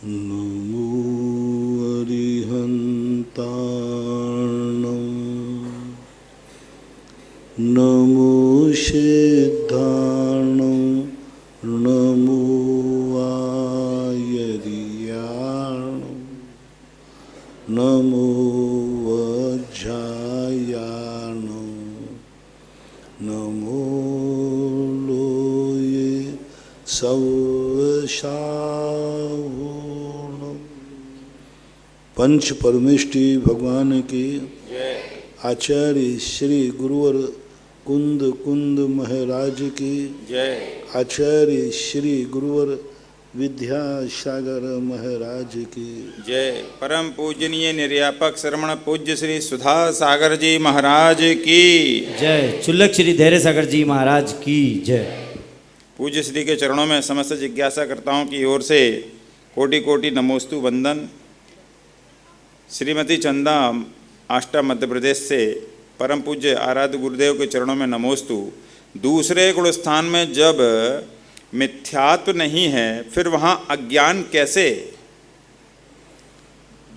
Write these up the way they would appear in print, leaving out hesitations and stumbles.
नमो अरिहन्ताणं नमो सिद्धाणं नमो आयर्याणं नमो वज्रायाणं नमो लोये सवशावोणं। पंच परमेष्टि भगवान की आचार्य श्री गुरुवर कुंद कुंद महाराज की जय। आचार्य श्री गुरुवर विद्यासागर महाराज की जय। परम पूजनीय निर्यापक श्रमण पूज्य श्री सुधा सागर जी महाराज की जय। चुल्लक श्री धैर्य सागर जी महाराज की जय। पूज्य श्री के चरणों में समस्त जिज्ञासा करताओं की ओर से कोटि कोटि नमोस्तु वंदन। श्रीमती चंदा आष्टा मध्य प्रदेश से परम पूज्य आराध्य गुरुदेव के चरणों में नमोस्तु। दूसरे गुण स्थान में जब मिथ्यात्व नहीं है फिर वहाँ अज्ञान कैसे?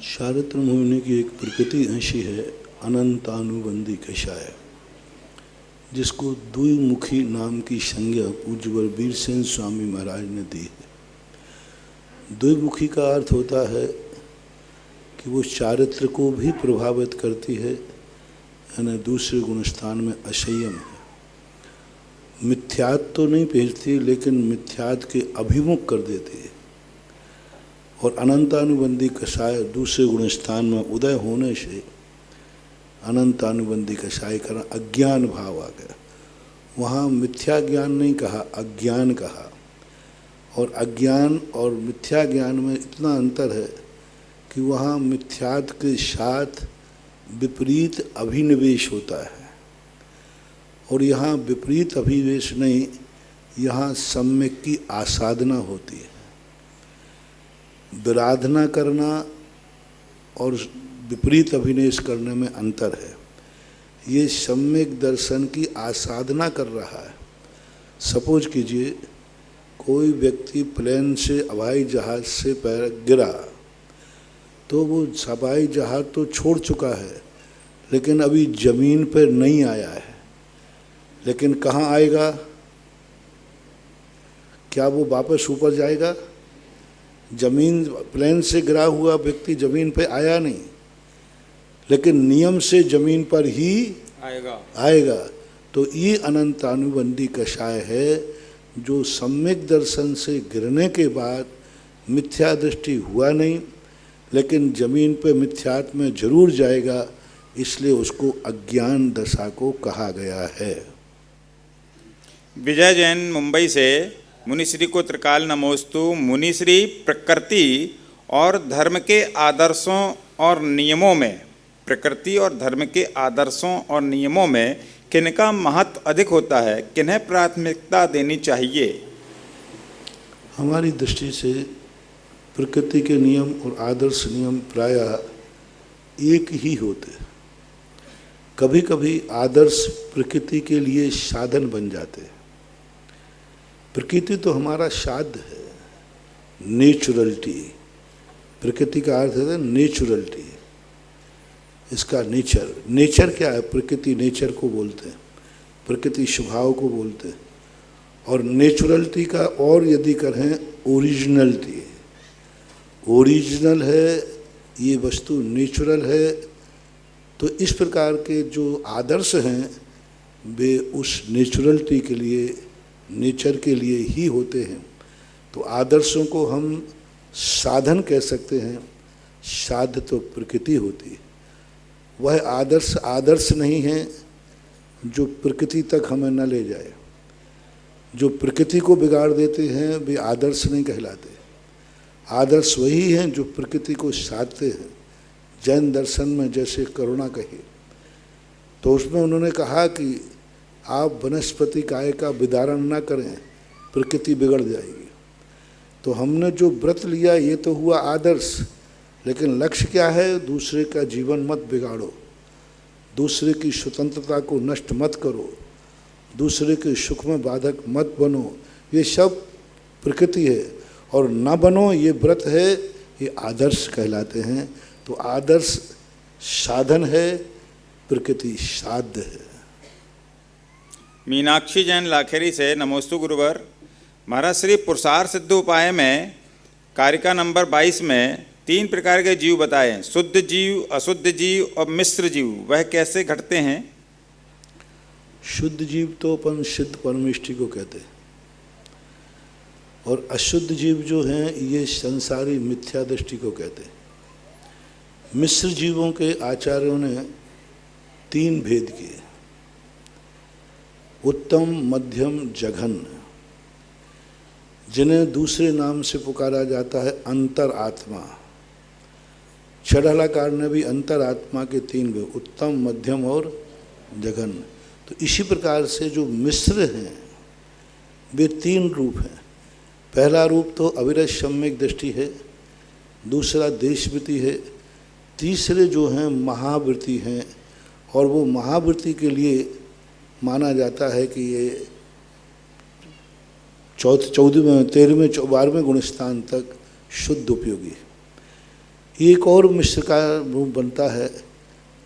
शारत्र मुनि की एक प्रकृति ऐसी है अनंतानुबंधी कषाय, जिसको द्विमुखी नाम की संज्ञा पूज्यवर वीरसेन स्वामी महाराज ने दी है। द्विमुखी का अर्थ होता है कि वो चारित्र को भी प्रभावित करती है, यानी दूसरे गुण स्थान में असंयम है। मिथ्यात्व तो नहीं भेजती लेकिन मिथ्यात्व के अभिमुख कर देती है। और अनंतानुबंधी कषाय दूसरे गुण स्थान में उदय होने से अनंतानुबंधी कषाय करना अज्ञान भाव आ गया। वहाँ मिथ्या ज्ञान नहीं कहा, अज्ञान कहा। और अज्ञान और मिथ्या ज्ञान में इतना अंतर है कि वहाँ मिथ्यात्व के साथ विपरीत अभिनिवेश होता है और यहाँ विपरीत अभिनिवेश नहीं, यहाँ सम्यक की आसाधना होती है। विराधना करना और विपरीत अभिनिवेश करने में अंतर है। ये सम्यक दर्शन की आसाधना कर रहा है। सपोज कीजिए कोई व्यक्ति प्लेन से हवाई जहाज़ से पैर गिरा तो वो हवाई जहाज़ तो छोड़ चुका है लेकिन अभी ज़मीन पर नहीं आया है। लेकिन कहाँ आएगा? क्या वो वापस ऊपर जाएगा? जमीन प्लेन से गिरा हुआ व्यक्ति जमीन पे आया नहीं, लेकिन नियम से जमीन पर ही आएगा। तो ये अनंतानुबंधी कषाय है जो सम्यक दर्शन से गिरने के बाद मिथ्या दृष्टि हुआ नहीं लेकिन जमीन पे मिथ्यात्व में जरूर जाएगा, इसलिए उसको अज्ञान दशा को कहा गया है। विजय जैन मुंबई से मुनिश्री को त्रिकाल नमोस्तु। मुनिश्री प्रकृति और धर्म के आदर्शों और नियमों में, प्रकृति और धर्म के आदर्शों और नियमों में किनका महत्व अधिक होता है, किन्हें प्राथमिकता देनी चाहिए? हमारी दृष्टि से प्रकृति के नियम और आदर्श नियम प्रायः एक ही होते हैं। कभी कभी आदर्श प्रकृति के लिए साधन बन जाते हैं। प्रकृति तो हमारा साध्य है, नेचुरलिटी। प्रकृति का अर्थ है नेचुरलिटी, इसका नेचर। नेचर क्या है? प्रकृति नेचर को बोलते हैं, प्रकृति स्वभाव को बोलते हैं। और नेचुरलिटी का और यदि कहें ओरिजिनलिटी, ओरिजिनल है ये वस्तु, नेचुरल है। तो इस प्रकार के जो आदर्श हैं वे उस नेचुरलिटी के लिए, नेचर के लिए ही होते हैं। तो आदर्शों को हम साधन कह सकते हैं। साध्य तो प्रकृति होती है। वह आदर्श नहीं है जो प्रकृति तक हमें न ले जाए। जो प्रकृति को बिगाड़ देते हैं वे आदर्श नहीं कहलाते। आदर्श वही हैं जो प्रकृति को साधते हैं। जैन दर्शन में जैसे करुणा कही, तो उसमें उन्होंने कहा कि आप वनस्पति काय का विदारण ना करें, प्रकृति बिगड़ जाएगी। तो हमने जो व्रत लिया ये तो हुआ आदर्श, लेकिन लक्ष्य क्या है? दूसरे का जीवन मत बिगाड़ो, दूसरे की स्वतंत्रता को नष्ट मत करो, दूसरे के सुख में बाधक मत बनो। ये सब प्रकृति है। और न बनो ये व्रत है ये आदर्श कहलाते हैं। तो आदर्श साधन है, प्रकृति साध्य है। मीनाक्षी जैन लाखेरी से नमोस्तु गुरुवर। महाराज श्री पुरुषार्थ सिद्ध उपाय में कारिका नंबर 22 में 3 प्रकार के जीव बताए हैं, शुद्ध जीव, अशुद्ध जीव और मिश्र जीव। वह कैसे घटते हैं? शुद्ध जीव तो अपन सिद्ध परमेष्टि को कहते हैं, और अशुद्ध जीव जो हैं ये संसारी मिथ्या दृष्टि को कहते हैं। मिश्र जीवों के आचार्यों ने 3 भेद किए, उत्तम, मध्यम, जघन्य, जिन्हें दूसरे नाम से पुकारा जाता है अंतर आत्मा। छड़हलाकार ने भी अंतर आत्मा के 3 भेद, उत्तम, मध्यम और जघन्य। तो इसी प्रकार से जो मिश्र हैं वे 3 रूप हैं। पहला रूप तो अविरत सम्यक दृष्टि है, दूसरा देशवृत्ति है, तीसरे जो हैं महावृत्ति हैं। और वो महावृत्ति के लिए माना जाता है कि ये 14वें, 13वें, 12वें गुणस्थान तक शुद्ध उपयोगी है। एक और मिश्र का रूप बनता है,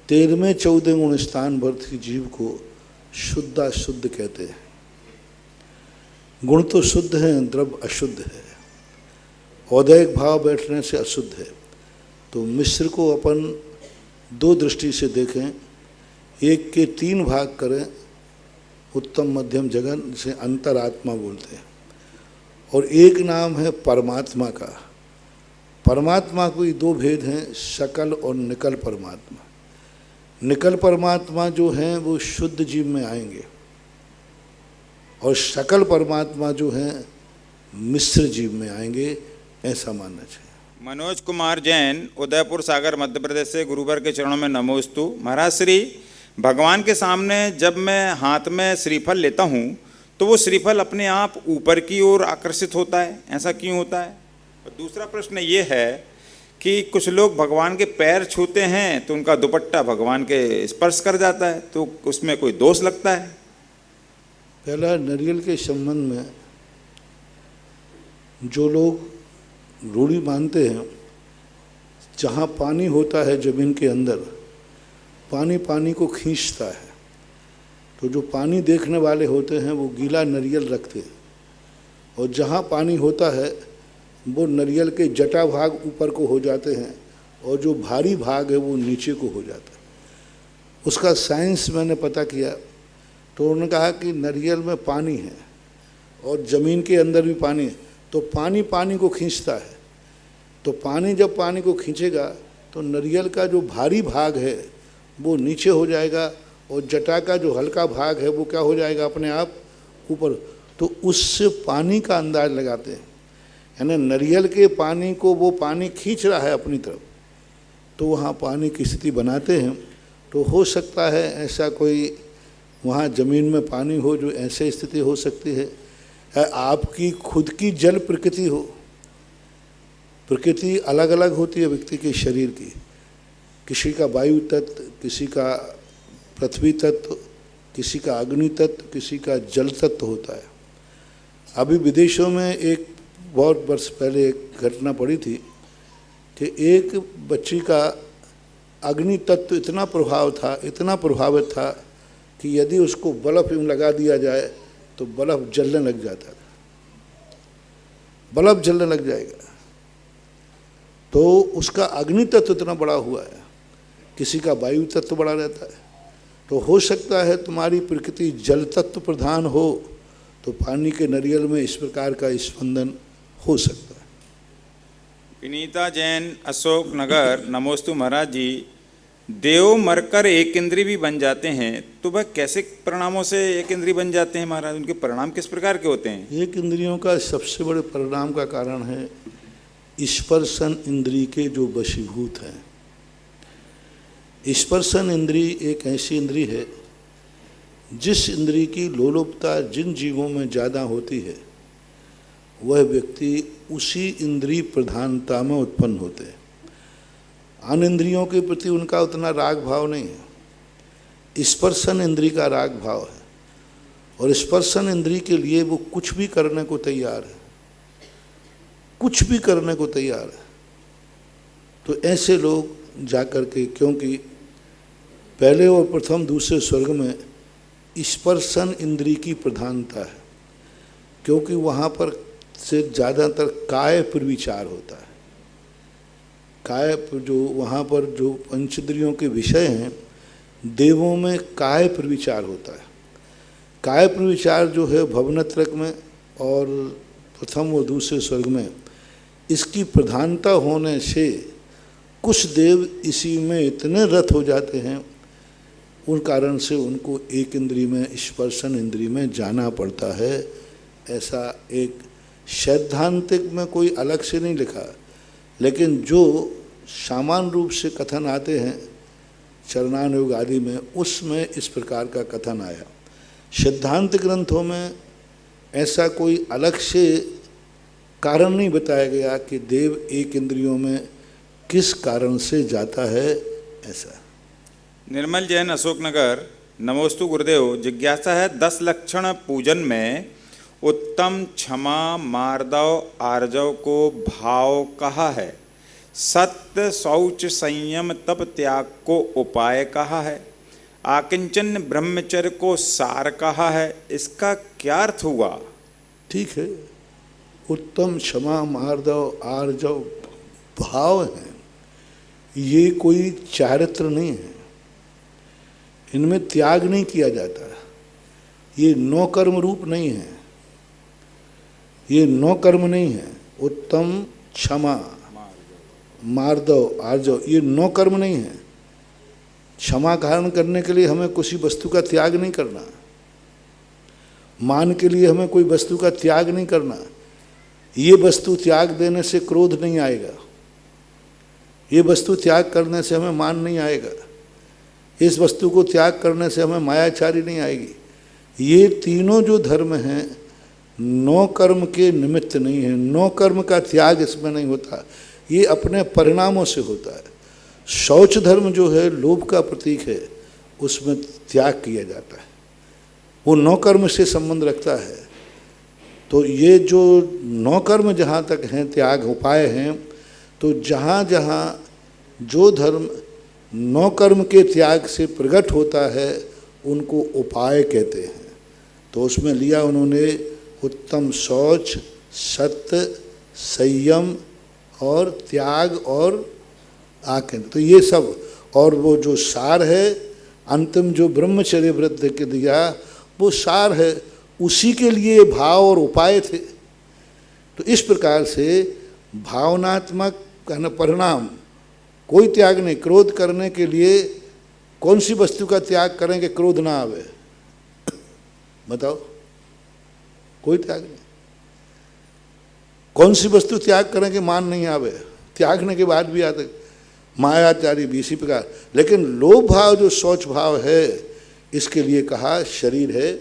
13वें, 14वें गुणस्थान वर्त की जीव को शुद्धाशुद्ध कहते हैं। गुण तो शुद्ध हैं, द्रव्य अशुद्ध है, औदैहिक भाव बैठने से अशुद्ध है। तो मिश्र को अपन 2 दृष्टि से देखें, एक के 3 भाग करें, उत्तम, मध्यम, जघन्य, से अंतरात्मा बोलते हैं। और एक नाम है परमात्मा का। परमात्मा कोई 2 भेद हैं, सकल और निकल परमात्मा। निकल परमात्मा जो हैं वो शुद्ध जीव में आएंगे, और सकल परमात्मा जो हैं मिश्र जीव में आएंगे, ऐसा मानना चाहिए। मनोज कुमार जैन, उदयपुर सागर, मध्य प्रदेश से गुरुवर के चरणों में नमोस्तु। महाराज श्री, भगवान के सामने जब मैं हाथ में श्रीफल लेता हूँ तो वो श्रीफल अपने आप ऊपर की ओर आकर्षित होता है, ऐसा क्यों होता है? और दूसरा प्रश्न ये है कि कुछ लोग भगवान के पैर छूते हैं तो उनका दुपट्टा भगवान के स्पर्श कर जाता है, तो उसमें कोई दोष लगता है? पहला, नारियल के संबंध में जो लोग रूढ़ी मानते हैं, जहाँ पानी होता है जमीन के अंदर, पानी पानी को खींचता है, तो जो पानी देखने वाले होते हैं वो गीला नारियल रखते हैं, और जहाँ पानी होता है वो नारियल के जटा भाग ऊपर को हो जाते हैं, और जो भारी भाग है वो नीचे को हो जाता है। उसका साइंस मैंने पता किया, तो उन्होंने कहा कि नारियल में पानी है और ज़मीन के अंदर भी पानी है, तो पानी पानी को खींचता है। तो पानी जब पानी को खींचेगा तो नारियल का जो भारी भाग है वो नीचे हो जाएगा, और जटा का जो हल्का भाग है वो क्या हो जाएगा, अपने आप ऊपर। तो उससे पानी का अंदाज लगाते हैं, यानी नारियल के पानी को वो पानी खींच रहा है अपनी तरफ, तो वहाँ पानी की स्थिति बनाते हैं। तो हो सकता है ऐसा कोई वहाँ ज़मीन में पानी हो जो ऐसे स्थिति हो सकती है, या आपकी खुद की जल प्रकृति हो। प्रकृति अलग अलग होती है व्यक्ति के शरीर की, किसी का वायु तत्व, किसी का पृथ्वी तत्व, किसी का अग्नि तत्व, किसी का जल तत्व होता है। अभी विदेशों में एक बहुत वर्ष पहले एक घटना पड़ी थी कि एक बच्ची का अग्नि तत्व इतना प्रभावित था कि यदि उसको बल्ब यूँ लगा दिया जाए तो बल्ब जलने लग जाता था, बल्ब जलने लग जाएगा। तो उसका अग्नि तत्व इतना बड़ा हुआ है, किसी का वायु तत्व बड़ा रहता है। तो हो सकता है तुम्हारी प्रकृति जल तत्व प्रधान हो, तो पानी के नारियल में इस प्रकार का स्पंदन हो सकता है। विनीता जैन, अशोक नगर, नमोस्तु महाराज जी। देव मरकर एक इंद्री भी बन जाते हैं, तो वह कैसे परिणामों से एक इंद्री बन जाते हैं महाराज? उनके परिणाम किस प्रकार के होते हैं? एक इंद्रियों का सबसे बड़े परिणाम का कारण है स्पर्शन इंद्री के जो वशीभूत हैं। स्पर्शन इंद्री एक ऐसी इंद्री है जिस इंद्री की लोलुपता जिन जीवों में ज़्यादा होती है वह व्यक्ति उसी इंद्री प्रधानता में उत्पन्न होते हैं। अन्य इंद्रियों के प्रति उनका उतना राग भाव नहीं है, स्पर्शन इंद्री का राग भाव है, और स्पर्शन इंद्री के लिए वो कुछ भी करने को तैयार है, कुछ भी करने को तैयार है। तो ऐसे लोग जाकर के, क्योंकि पहले और प्रथम दूसरे स्वर्ग में स्पर्शन इंद्री की प्रधानता है, क्योंकि वहाँ पर से ज़्यादातर काय पर विचार होता है। काय जो वहाँ पर जो पंचेंद्रियों के विषय हैं, देवों में काय पर विचार होता है। काय पर विचार जो है भवनत्रक में और प्रथम और दूसरे स्वर्ग में, इसकी प्रधानता होने से कुछ देव इसी में इतने रत हो जाते हैं, उन कारण से उनको एक इंद्री में, स्पर्शन इंद्री में जाना पड़ता है। ऐसा एक सैद्धांतिक में कोई अलग से नहीं लिखा, लेकिन जो सामान्य रूप से कथन आते हैं चरणानुयोग आदि में, उसमें इस प्रकार का कथन आया। सिद्धांत ग्रंथों में ऐसा कोई अलग से कारण नहीं बताया गया कि देव एक इंद्रियों में किस कारण से जाता है। ऐसा निर्मल जैन अशोकनगर, नमोस्तु गुरुदेव। जिज्ञासा है 10 लक्षण पूजन में उत्तम, क्षमा, मार्दव, आर्जव को भाव कहा है। सत्य, शौच, संयम, तप, त्याग को उपाय कहा है। आकिंचन ब्रह्मचर्य को सार कहा है। इसका क्या अर्थ हुआ? ठीक है, उत्तम, क्षमा, मार्दव, आर्जव भाव हैं, ये कोई चारित्र नहीं है, इनमें त्याग नहीं किया जाता, ये नौ कर्म रूप नहीं है, ये नौ कर्म नहीं है। उत्तम, क्षमा, मार्दव, आर्जव ये नौ कर्म नहीं है। क्षमा धारण करने के लिए हमें किसी वस्तु का त्याग नहीं करना, मान के लिए हमें कोई वस्तु का त्याग नहीं करना। ये वस्तु त्याग देने से क्रोध नहीं आएगा, ये वस्तु त्याग करने से हमें मान नहीं आएगा, इस वस्तु को त्याग करने से हमें मायाचारी नहीं आएगी। ये तीनों जो धर्म हैं नौ कर्म के निमित्त नहीं है, नौ कर्म का त्याग इसमें नहीं होता, ये अपने परिणामों से होता है। शौच धर्म जो है लोभ का प्रतीक है, उसमें त्याग किया जाता है, वो नौ कर्म से संबंध रखता है। तो ये जो नौ कर्म जहाँ तक हैं त्याग उपाय हैं, तो जहाँ जहाँ जो धर्म नौ कर्म के त्याग से प्रकट होता है उनको उपाय कहते हैं। तो उसमें लिया उन्होंने उत्तम शौच, सत्य, संयम और त्याग और आकिन, तो ये सब। और वो जो सार है अंतिम जो ब्रह्मचर्य व्रत के दिया वो सार है, उसी के लिए भाव और उपाय थे। तो इस प्रकार से भावनात्मक परिणाम कोई त्याग नहीं। क्रोध करने के लिए कौन सी वस्तु का त्याग करें कि क्रोध ना आवे? बताओ, कोई त्याग नहीं। कौन सी वस्तु त्याग करें कि मान नहीं आवे? त्यागने के बाद भी आते मायाचारी भी इसी प्रकार। लेकिन लोभ भाव जो शौच भाव है, इसके लिए कहा शरीर है,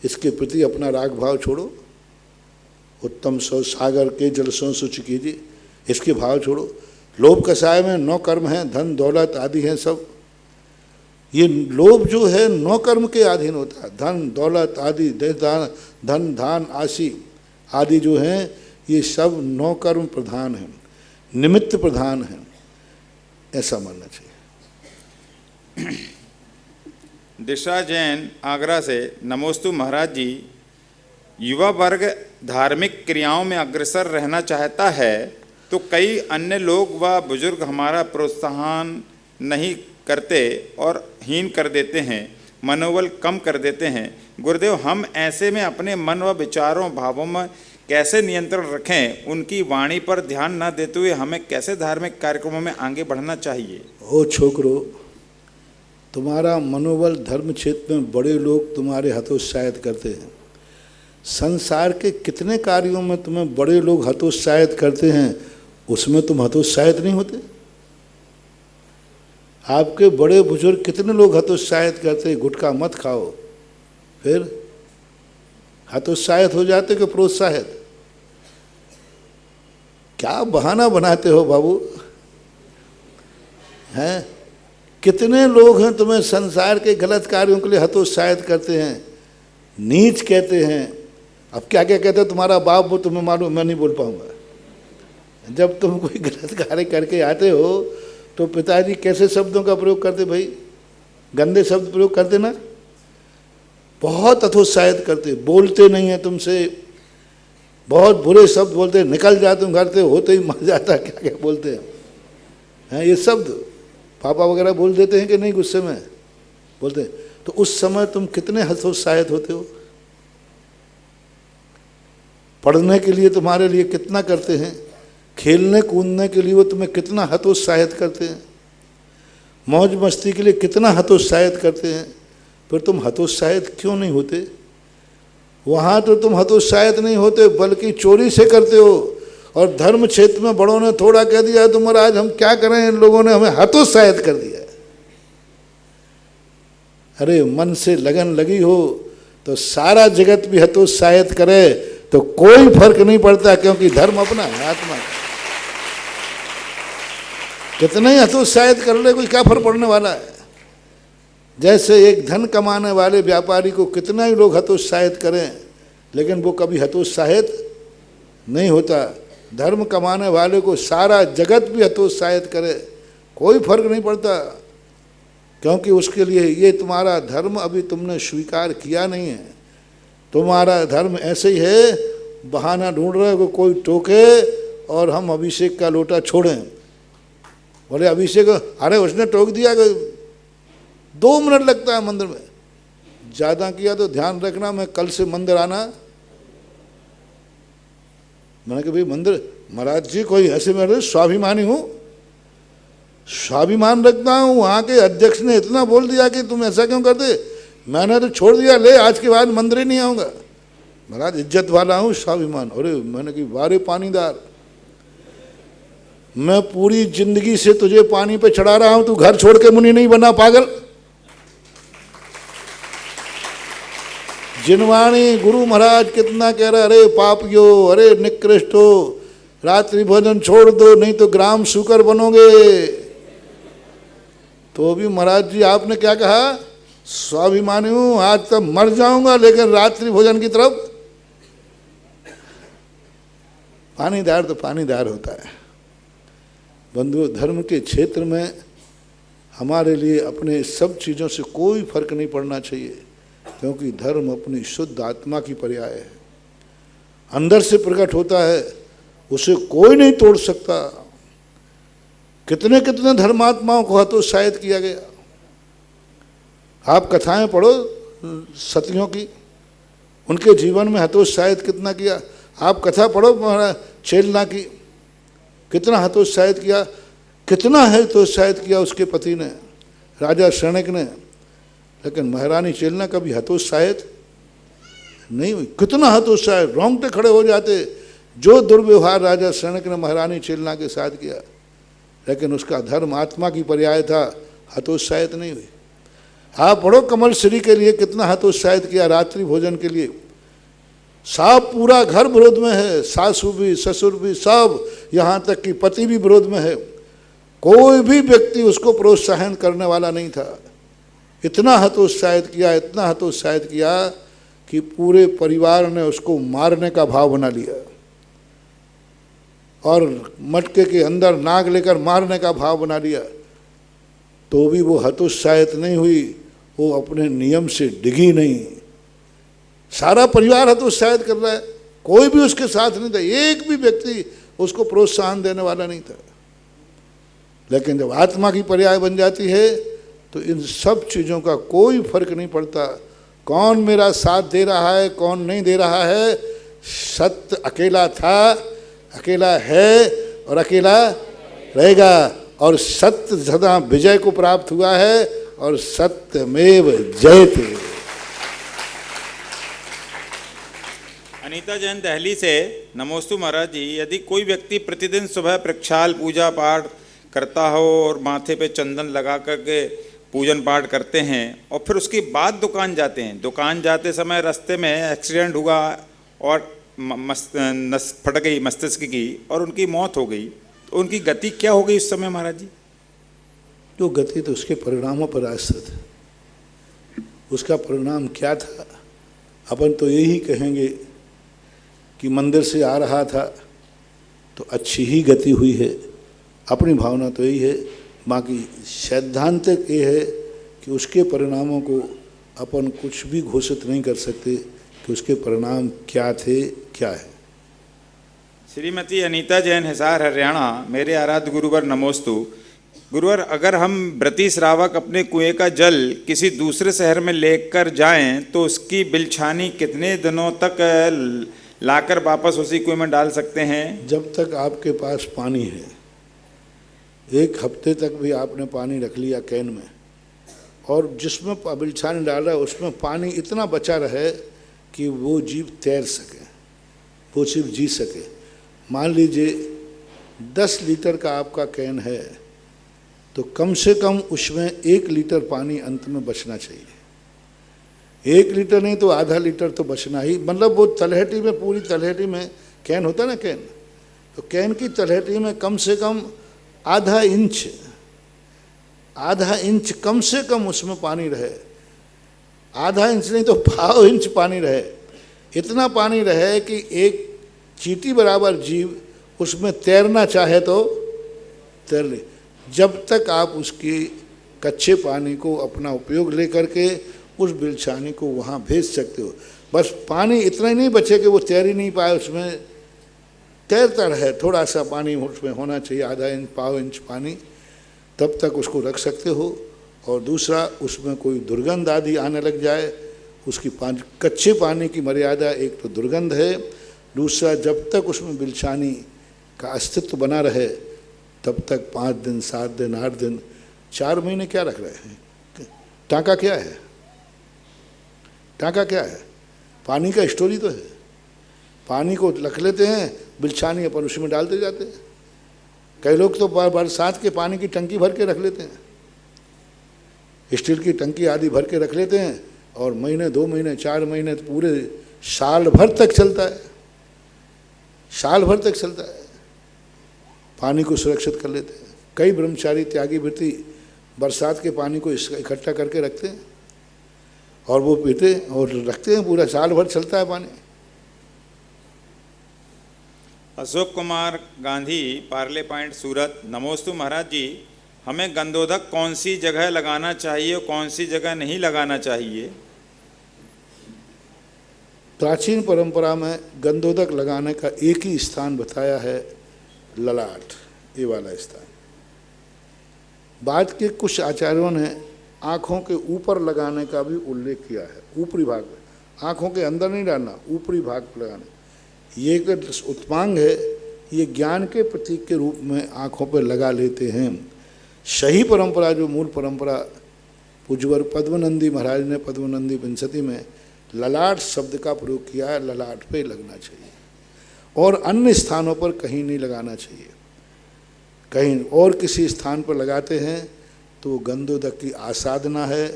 इसके प्रति अपना राग भाव छोड़ो। उत्तम शौच सागर के जलसों शुचि कीजिए, इसके भाव छोड़ो। लोभ कषाय में नौ कर्म हैं, धन दौलत आदि हैं सब। ये लोभ जो है नौ कर्म के अधीन होता है। धन दौलत आदि, धन धान आशी आदि जो हैं ये सब नौ कर्म प्रधान हैं, निमित्त प्रधान हैं, ऐसा मानना चाहिए। दिशा जैन आगरा से, नमोस्तु महाराज जी। युवा वर्ग धार्मिक क्रियाओं में अग्रसर रहना चाहता है तो कई अन्य लोग व बुजुर्ग हमारा प्रोत्साहन नहीं करते और हीन कर देते हैं, मनोबल कम कर देते हैं। गुरुदेव, हम ऐसे में अपने मन व विचारों भावों में कैसे नियंत्रण रखें? उनकी वाणी पर ध्यान न देते हुए हमें कैसे धार्मिक कार्यक्रमों में आगे बढ़ना चाहिए? ओ छोकरो, तुम्हारा मनोबल धर्म क्षेत्र में बड़े लोग तुम्हारे हतोत्साहित करते हैं। संसार के कितने कार्यों में तुम्हें बड़े लोग हतोत्साहित करते हैं, उसमें तुम हतोत्साहित नहीं होते? आपके बड़े बुजुर्ग कितने लोग हतोत्साहित करते, गुटखा मत खाओ, फिर हतोत्साहित हो जाते कि प्रोत्साहित? क्या बहाना बनाते हो बाबू? हैं? कितने लोग हैं तुम्हें संसार के गलत कार्यों के लिए हतोत्साहित करते हैं, नीच कहते हैं। अब क्या क्या कहते हैं तुम्हारा बाप, वो तुम्हें मालूम, मैं नहीं बोल पाऊंगा। जब तुम कोई गलत कार्य करके आते हो तो पिताजी कैसे शब्दों का प्रयोग करते भाई? गंदे शब्द प्रयोग करते ना, बहुत हतोत्साहित करते, बोलते नहीं है तुमसे, बहुत बुरे शब्द बोलते, निकल जा तुम घर से, होते ही मर जाता, क्या क्या बोलते हैं ये शब्द पापा वगैरह बोल देते हैं कि नहीं, गुस्से में बोलते हैं। तो उस समय तुम कितने हतोत्साहित होते हो, पढ़ने के लिए तुम्हारे लिए कितना करते हैं, खेलने कूदने के लिए वो तुम्हें कितना हतोत्साहित करते हैं, मौज मस्ती के लिए कितना हतोत्साहित करते हैं, फिर तुम हतोत्साहित क्यों नहीं होते? वहाँ तो तुम हतोत्साहित नहीं होते बल्कि चोरी से करते हो। और धर्म क्षेत्र में बड़ों ने थोड़ा कह दिया तो महाराज हम क्या करें, इन लोगों ने हमें हतोत्साहित कर दिया। अरे मन से लगन लगी हो तो सारा जगत भी हतोत्साहित करे तो कोई फर्क नहीं पड़ता, क्योंकि धर्म अपना है, आत्मा का। कितना ही हतोत्साहित कर ले, कोई क्या फर्क पड़ने वाला है? जैसे एक धन कमाने वाले व्यापारी को कितना ही लोग हतोत्साहित करें लेकिन वो कभी हतोत्साहित नहीं होता। धर्म कमाने वाले को सारा जगत भी हतोत्साहित करे, कोई फर्क नहीं पड़ता, क्योंकि उसके लिए ये तुम्हारा धर्म अभी तुमने स्वीकार किया नहीं है। तुम्हारा धर्म ऐसे ही है, बहाना ढूंढ रहे हो कोई टोके और हम अभिषेक का लोटा छोड़ें। बोले अभिषेक, अरे उसने टोक दिया, 2 मिनट लगता है मंदिर में, ज़्यादा किया तो ध्यान रखना मैं कल से मंदिर आना। मैंने कहा भाई मंदिर, महाराज जी कोई ऐसे मेरे स्वाभिमानी हूँ, स्वाभिमान रखता हूँ, वहाँ के अध्यक्ष ने इतना बोल दिया कि तुम ऐसा क्यों करते, मैंने तो छोड़ दिया, ले आज के बाद मंदिर ही नहीं आऊँगा। महाराज इज्जत वाला हूँ, स्वाभिमान। अरे मैंने कि वारे पानीदार, मैं पूरी जिंदगी से तुझे पानी पे चढ़ा रहा हूँ, तू घर छोड़ के मुनि नहीं बना, पागल। जिनवाणी गुरु महाराज कितना कह रहा, अरे पापियो, अरे निकृष्टो, रात्रि भोजन छोड़ दो नहीं तो ग्राम शुकर बनोगे। तो भी महाराज जी आपने क्या कहा, स्वाभिमानी हूं, आज तक मर जाऊंगा लेकिन रात्रि भोजन की तरफ। पानीदार तो पानीदार होता है। बंधुओं, धर्म के क्षेत्र में हमारे लिए अपने सब चीज़ों से कोई फर्क नहीं पड़ना चाहिए, क्योंकि धर्म अपनी शुद्ध आत्मा की पर्याय है, अंदर से प्रकट होता है, उसे कोई नहीं तोड़ सकता। कितने कितने धर्मात्माओं को हतोत्साहित किया गया। आप कथाएं पढ़ो सतियों की, उनके जीवन में हतोत्साहित कितना किया। आप कथा पढ़ो चेलना की, कितना हतोत्साहित किया, कितना हतोत्साहित किया उसके पति ने, राजा शणिक ने, लेकिन महारानी चेलना कभी हतोत्साहित नहीं हुई। कितना हतोत्साहित, रोंगटे खड़े हो जाते जो दुर्व्यवहार राजा शणिक ने महारानी चेलना के साथ किया, लेकिन उसका धर्म आत्मा की पर्याय था, हतोत्साहित नहीं हुई। आप पढ़ो कमल श्री के लिए कितना हतोत्साहित किया, रात्रि भोजन के लिए। सब पूरा घर विरोध में है, सासू भी ससुर भी सब, यहाँ तक कि पति भी विरोध में है, कोई भी व्यक्ति उसको प्रोत्साहन करने वाला नहीं था। इतना हतोत्साहित किया, इतना हतोत्साहित किया कि पूरे परिवार ने उसको मारने का भाव बना लिया और मटके के अंदर नाग लेकर मारने का भाव बना लिया। तो भी वो हतोत्साहित नहीं हुई, वो अपने नियम से डिगी नहीं। सारा परिवार हतोत्साहित कर रहा है, कोई भी उसके साथ नहीं था, एक भी व्यक्ति उसको प्रोत्साहन देने वाला नहीं था। लेकिन जब आत्मा की पर्याय बन जाती है तो इन सब चीज़ों का कोई फर्क नहीं पड़ता, कौन मेरा साथ दे रहा है कौन नहीं दे रहा है। सत्य अकेला था, अकेला है और अकेला रहेगा, और सत्य सदा विजय को प्राप्त हुआ है, और सत्यमेव जयते। अनीता जैन दिल्ली से, नमोस्तु महाराज जी। यदि कोई व्यक्ति प्रतिदिन सुबह प्रक्षाल पूजा पाठ करता हो और माथे पे चंदन लगा करके पूजन पाठ करते हैं और फिर उसके बाद दुकान जाते हैं, दुकान जाते समय रास्ते में एक्सीडेंट हुआ और नस फट गई मस्तिष्क की और उनकी मौत हो गई, तो उनकी गति क्या हो गई उस समय महाराज जी? जो गति तो उसके परिणामों पर आश्रित है। उसका परिणाम क्या था? अपन तो यही कहेंगे कि मंदिर से आ रहा था, तो अच्छी ही गति हुई है। अपनी भावना तो यही है, बाकी सैद्धांतिक ये है कि उसके परिणामों को अपन कुछ भी घोषित नहीं कर सकते कि उसके परिणाम क्या थे, क्या है। श्रीमती अनीता जैन, हिसार, हरियाणा। मेरे आराध्य गुरुवर नमोस्तु। गुरुवर, अगर हम व्रती श्रावक अपने कुएं का जल किसी दूसरे शहर में लेकर जाएं तो उसकी बिलछानी कितने दिनों तक लाकर वापस उसी कुएं में डाल सकते हैं? जब तक आपके पास पानी है। 1 हफ्ते तक भी आपने पानी रख लिया कैन में, और जिसमें बिलछानी डाल रहा है उसमें पानी इतना बचा रहे कि वो जीव तैर सके, वो जीव जी सके। मान लीजिए 10 लीटर का आपका कैन है, तो कम से कम उसमें 1 लीटर पानी अंत में बचना चाहिए। 1 लीटर नहीं तो आधा लीटर तो बचना ही, मतलब वो तलहटी में, पूरी तलहटी में कैन होता है ना, कैन, तो कैन की तलहटी में कम से कम आधा इंच कम से कम उसमें पानी रहे। आधा इंच नहीं तो 1/2 इंच पानी रहे। इतना पानी रहे कि एक चींटी बराबर जीव उसमें तैरना चाहे तो तैर ले। जब तक आप उसके कच्चे पानी को अपना उपयोग ले करके उस बिलछानी को वहाँ भेज सकते हो। बस पानी इतना ही नहीं बचे कि वो तैर ही नहीं पाए, उसमें तैरता रहे। थोड़ा सा पानी उसमें होना चाहिए, आधा इंच 1/2 इंच पानी, तब तक उसको रख सकते हो। और दूसरा, उसमें कोई दुर्गंध आदि आने लग जाए, उसकी कच्चे पानी की मर्यादा, एक तो दुर्गंध है, दूसरा जब तक उसमें बिलछानी का अस्तित्व बना रहे तब तक 5 दिन, 7 दिन, 8 दिन, 4 महीने क्या रख रहे हैं? टाँका क्या है? टाँका क्या है? पानी का स्टोरी तो है। पानी को रख लेते हैं, बिलछानी अपन उसी में डालते जाते हैं। कई लोग तो बरसात के पानी की टंकी भर के रख लेते हैं, स्टील की टंकी आदि भर के रख लेते हैं, और महीने, 2 महीने, 4 महीने, तो पूरे साल भर तक चलता है। साल भर तक चलता है, पानी को सुरक्षित कर लेते हैं। कई ब्रह्मचारी त्यागी वृत्ति बरसात के पानी को इकट्ठा करके रखते हैं और वो पीते और रखते हैं, पूरा साल भर चलता है पानी। अशोक कुमार गांधी, पार्ले पॉइंट, सूरत। नमोस्तु महाराज जी, हमें गंधोदक कौन सी जगह लगाना चाहिए और कौन सी जगह नहीं लगाना चाहिए? प्राचीन परंपरा में गंधोदक लगाने का एक ही स्थान बताया है, ललाट, ये वाला स्थान। बाद के कुछ आचार्यों ने आँखों के ऊपर लगाने का भी उल्लेख किया है, ऊपरी भाग में। आँखों के अंदर नहीं डालना, ऊपरी भाग पर लगाना। ये एक उत्पांग है, ये ज्ञान के प्रतीक के रूप में आँखों पर लगा लेते हैं। सही परंपरा, जो मूल परंपरा, पूज्यवर पद्मनंदी महाराज ने पद्मनंदी विंशति में ललाट शब्द का प्रयोग किया है। ललाट पे लगना चाहिए और अन्य स्थानों पर कहीं नहीं लगाना चाहिए। कहीं और किसी स्थान पर लगाते हैं तो गंधोदक की आसाधना है,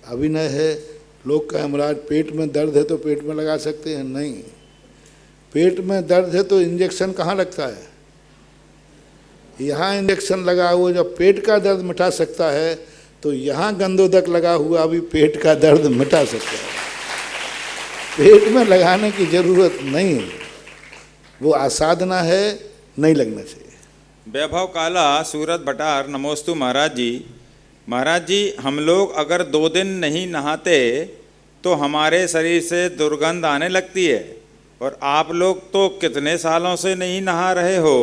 अभिनय है। लोग कहें महाराज पेट में दर्द है तो पेट में लगा सकते हैं, नहीं। पेट में दर्द है तो इंजेक्शन कहाँ लगता है? यहाँ इंजेक्शन लगा हुआ, जब पेट का दर्द मिटा सकता है तो यहाँ गंधोदक लगा हुआ भी पेट का दर्द मिटा सकता है। पेट में लगाने की जरूरत नहीं है, वो आसाधना है, नहीं लगना चाहिए। वैभव काला, सूरत भटार। नमोस्तु महाराज जी। महाराज जी, हम लोग अगर 2 दिन नहीं नहाते तो हमारे शरीर से दुर्गंध आने लगती है, और आप लोग तो कितने सालों से नहीं नहा रहे हो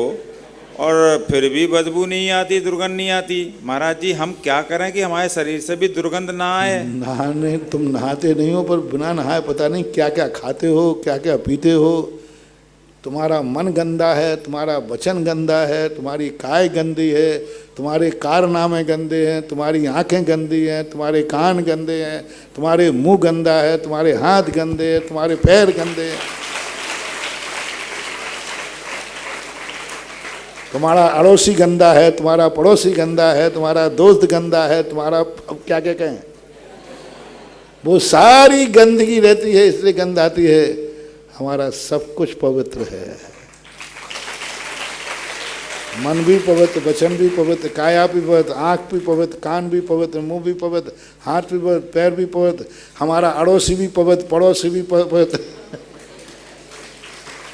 और फिर भी बदबू नहीं आती, दुर्गंध नहीं आती। महाराज जी, हम क्या करें कि हमारे शरीर से भी दुर्गंध ना आए? नहाने, तुम नहाते नहीं हो, पर बिना नहाए पता नहीं क्या क्या खाते हो, क्या क्या पीते हो। तुम्हारा मन गंदा है, तुम्हारा वचन गंदा है, तुम्हारी काय गंदी है, तुम्हारे कारनामे गंदे हैं, तुम्हारी आंखें गंदी हैं, तुम्हारे कान गंदे हैं, तुम्हारे मुंह गंदा है, तुम्हारे हाथ गंदे हैं, तुम्हारे पैर गंदे हैं, तुम्हारा अड़ोसी गंदा है, तुम्हारा पड़ोसी गंदा है, तुम्हारा दोस्त गंदा है, तुम्हारा अब क्या क्या कहें, वो सारी गंदगी रहती है, इसलिए गंध आती है। हमारा सब कुछ पवित्र है, मन भी पवित्र, वचन भी पवित्र, काया भी पवित्र, आँख भी पवित्र, कान भी पवित्र, मुंह भी पवित्र, हाथ भी पवित्र, पैर भी पवित्र, हमारा अड़ोसी भी पवित्र, पड़ोसी भी पवित्र।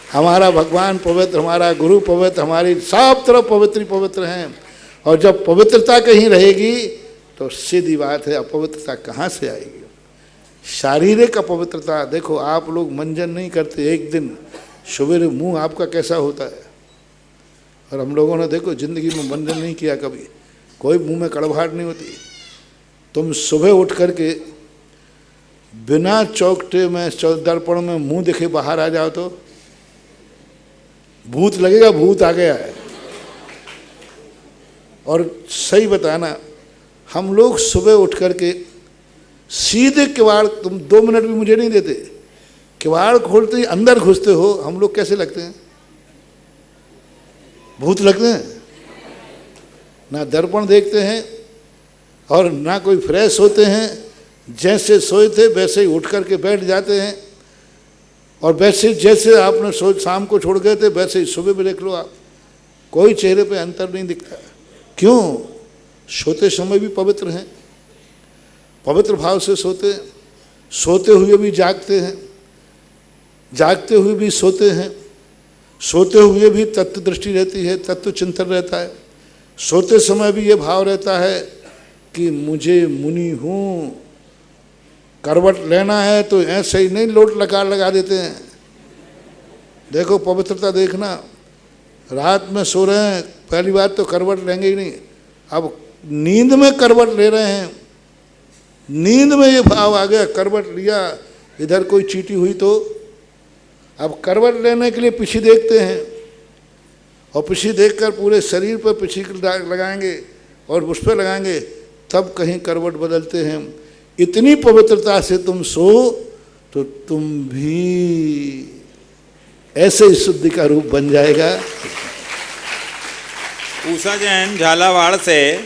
हमारा भगवान पवित्र, हमारा गुरु पवित्र, हमारी सब तरफ पवित्र ही पवित्र हैं। और जब पवित्रता कहीं रहेगी तो सीधी बात है अपवित्रता कहाँ से आएगी। शारीरिक अपवित्रता, देखो आप लोग मंजन नहीं करते, एक दिन सवेरे मुंह आपका कैसा होता है, और हम लोगों ने देखो जिंदगी में मंजन नहीं किया कभी, कोई मुंह में कड़वाहट नहीं होती। तुम सुबह उठ करके बिना चौकटे में दर्पण में मुंह देखे बाहर आ जाओ तो भूत लगेगा, भूत आ गया है। और सही बताना, हम लोग सुबह उठ करके सीधे किवाड़, तुम 2 मिनट भी मुझे नहीं देते, किवाड़ खोलते ही अंदर घुसते हो, हम लोग कैसे लगते हैं? भूत लगते हैं। ना दर्पण देखते हैं और ना कोई फ्रेश होते हैं, जैसे सोए थे वैसे ही उठ करके बैठ जाते हैं, और वैसे जैसे आपने शाम को छोड़ गए थे वैसे ही सुबह भी देख लो आप, कोई चेहरे पे अंतर नहीं दिखता। क्यों? सोते समय भी पवित्र हैं, पवित्र भाव से सोते, सोते हुए भी जागते हैं, जागते हुए भी सोते हैं, सोते हुए भी तत्व दृष्टि रहती है, तत्व चिंतन रहता है। सोते समय भी ये भाव रहता है कि मुझे मुनि हूँ, करवट लेना है तो ऐसे ही नहीं लोट लकार लगा देते हैं। देखो पवित्रता देखना, रात में सो रहे हैं, पहली बात तो करवट लेंगे ही नहीं, अब नींद में करवट ले रहे हैं, नींद में ये भाव आ गया, करवट लिया, इधर कोई चींटी हुई तो अब करवट लेने के लिए पीछे देखते हैं, और पीछे देखकर पूरे शरीर पर पीछे लगाएंगे और उस पर लगाएंगे, तब कहीं करवट बदलते हैं। इतनी पवित्रता से तुम सो तो तुम भी ऐसे ही शुद्धि का रूप बन जाएगा। उषा जैन झालावाड़ से,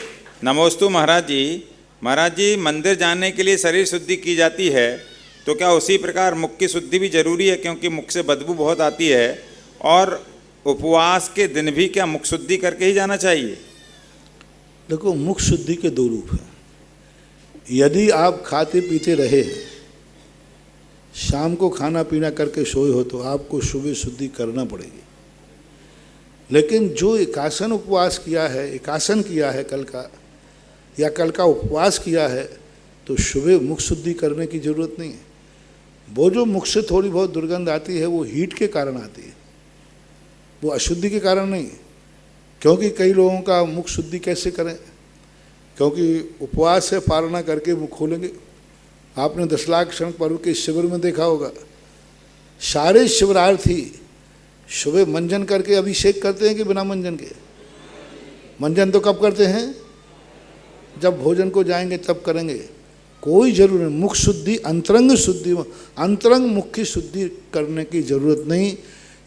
नमोस्तु महाराज जी। महाराज जी, मंदिर जाने के लिए शरीर शुद्धि की जाती है, तो क्या उसी प्रकार मुख की शुद्धि भी जरूरी है? क्योंकि मुख से बदबू बहुत आती है, और उपवास के दिन भी क्या मुख शुद्धि करके ही जाना चाहिए? देखो मुख शुद्धि के 2 रूप हैं। यदि आप खाते पीते रहे, शाम को खाना पीना करके सोए हो, तो आपको सुबह शुद्धि करना पड़ेगी। लेकिन जो एकासन उपवास किया है, एकासन किया है कल का, या कल का उपवास किया है, तो सुबह मुख शुद्धि करने की जरूरत नहीं है। वो जो मुख से थोड़ी बहुत दुर्गंध आती है वो हीट के कारण आती है, वो अशुद्धि के कारण नहीं। क्योंकि कई लोगों का मुख शुद्धि कैसे करें? क्योंकि उपवास से पालना करके मुख खोलेंगे। आपने 10 लाख क्षण पर्व के शिविर में देखा होगा, सारे शिविरार्थी सुबह मंजन करके अभिषेक करते हैं कि बिना मंजन के? मंजन तो कब करते हैं? जब भोजन को जाएंगे तब करेंगे। कोई जरूरत नहीं, मुख शुद्धि अंतरंग शुद्धि, अंतरंग मुख की शुद्धि करने की जरूरत नहीं।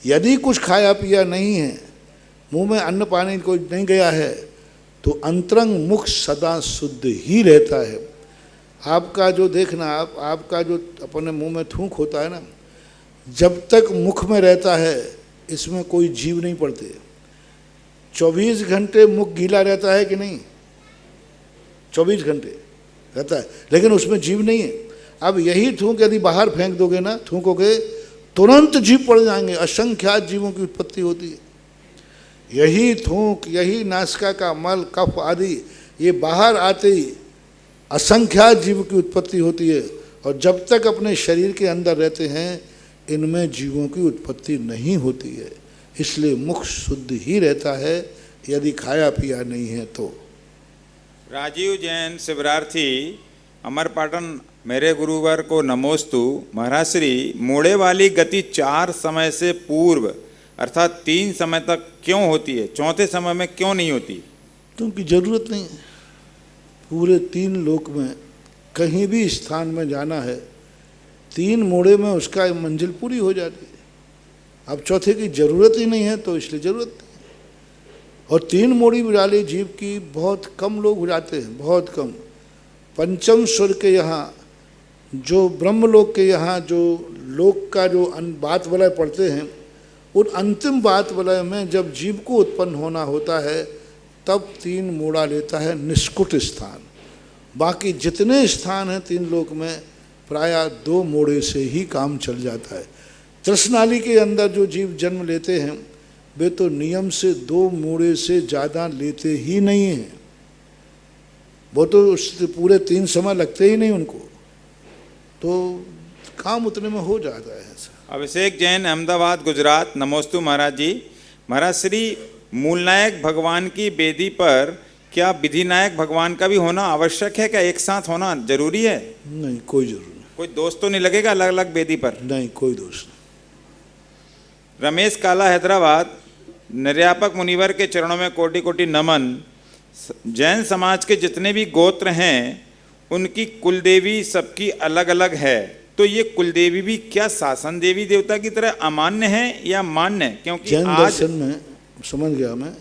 यदि कुछ खाया पिया नहीं है, मुंह में अन्न पानी कोई नहीं गया है, तो अंतरंग मुख सदा शुद्ध ही रहता है। आपका जो देखना, आपका जो अपने मुंह में थूक होता है ना, जब तक मुख में रहता है इसमें कोई जीव नहीं पड़ते। 24 घंटे मुख गीला रहता है कि नहीं? 24 घंटे रहता है, लेकिन उसमें जीव नहीं है। अब यही थूक यदि बाहर फेंक दोगे ना, थूकोगे, तुरंत जीव पड़ जाएंगे, असंख्यात जीवों की उत्पत्ति होती है। यही थूक, यही नासिका का मल, कफ आदि, ये बाहर आते ही असंख्यात जीव की उत्पत्ति होती है। और जब तक अपने शरीर के अंदर रहते हैं इनमें जीवों की उत्पत्ति नहीं होती है। इसलिए मुख शुद्ध ही रहता है यदि खाया पिया नहीं है तो। राजीव जैन शिवरार्थी, अमरपाटन, मेरे गुरुवर को नमोस्तु। महाराज श्री, मोड़े वाली गति 4 समय से पूर्व अर्थात 3 समय तक क्यों होती है? चौथे समय में क्यों नहीं होती? क्योंकि जरूरत नहीं है। पूरे 3 लोक में कहीं भी स्थान में जाना है, 3 मोड़े में उसका मंजिल पूरी हो जाती है। अब चौथे की जरूरत ही नहीं है, तो इसलिए जरूरत नहीं। और 3 मोड़ी वाले जीव की बहुत कम लोग हो जाते हैं, बहुत कम। पंचम स्वर के यहाँ, जो ब्रह्मलोक के यहाँ जो लोक का जो बात वलय पढ़ते हैं, उन अंतिम बात वलय में जब जीव को उत्पन्न होना होता है तब 3 मोड़ा लेता है निष्कुट स्थान। बाकी जितने स्थान हैं 3 लोक में प्रायः 2 मोड़े से ही काम चल जाता है। तृष्णाली के अंदर जो जीव जन्म लेते हैं वे तो नियम से 2 मोड़े से ज़्यादा लेते ही नहीं हैं। वो तो उससे पूरे 3 समय लगते ही नहीं उनको, तो काम उतने में हो जाता है ऐसा। अभिषेक जैन, अहमदाबाद, गुजरात। नमोस्तु महाराज जी। महाराज, श्री मूलनायक भगवान की वेदी पर क्या विधिनायक भगवान का भी होना आवश्यक है? क्या एक साथ होना जरूरी है? नहीं, कोई जरूरी नहीं। कोई दोष तो नहीं लगेगा अलग अलग वेदी पर? नहीं, कोई दोष नहीं। रमेश काला, हैदराबाद। निर्यापक मुनिवर के चरणों में कोटि कोटि नमन। जैन समाज के जितने भी गोत्र हैं उनकी कुलदेवी सबकी अलग अलग है, तो ये कुलदेवी भी क्या शासन देवी देवता की तरह अमान्य है या मान्य? क्योंकि जैन आज दर्शन में, समझ गया मैं,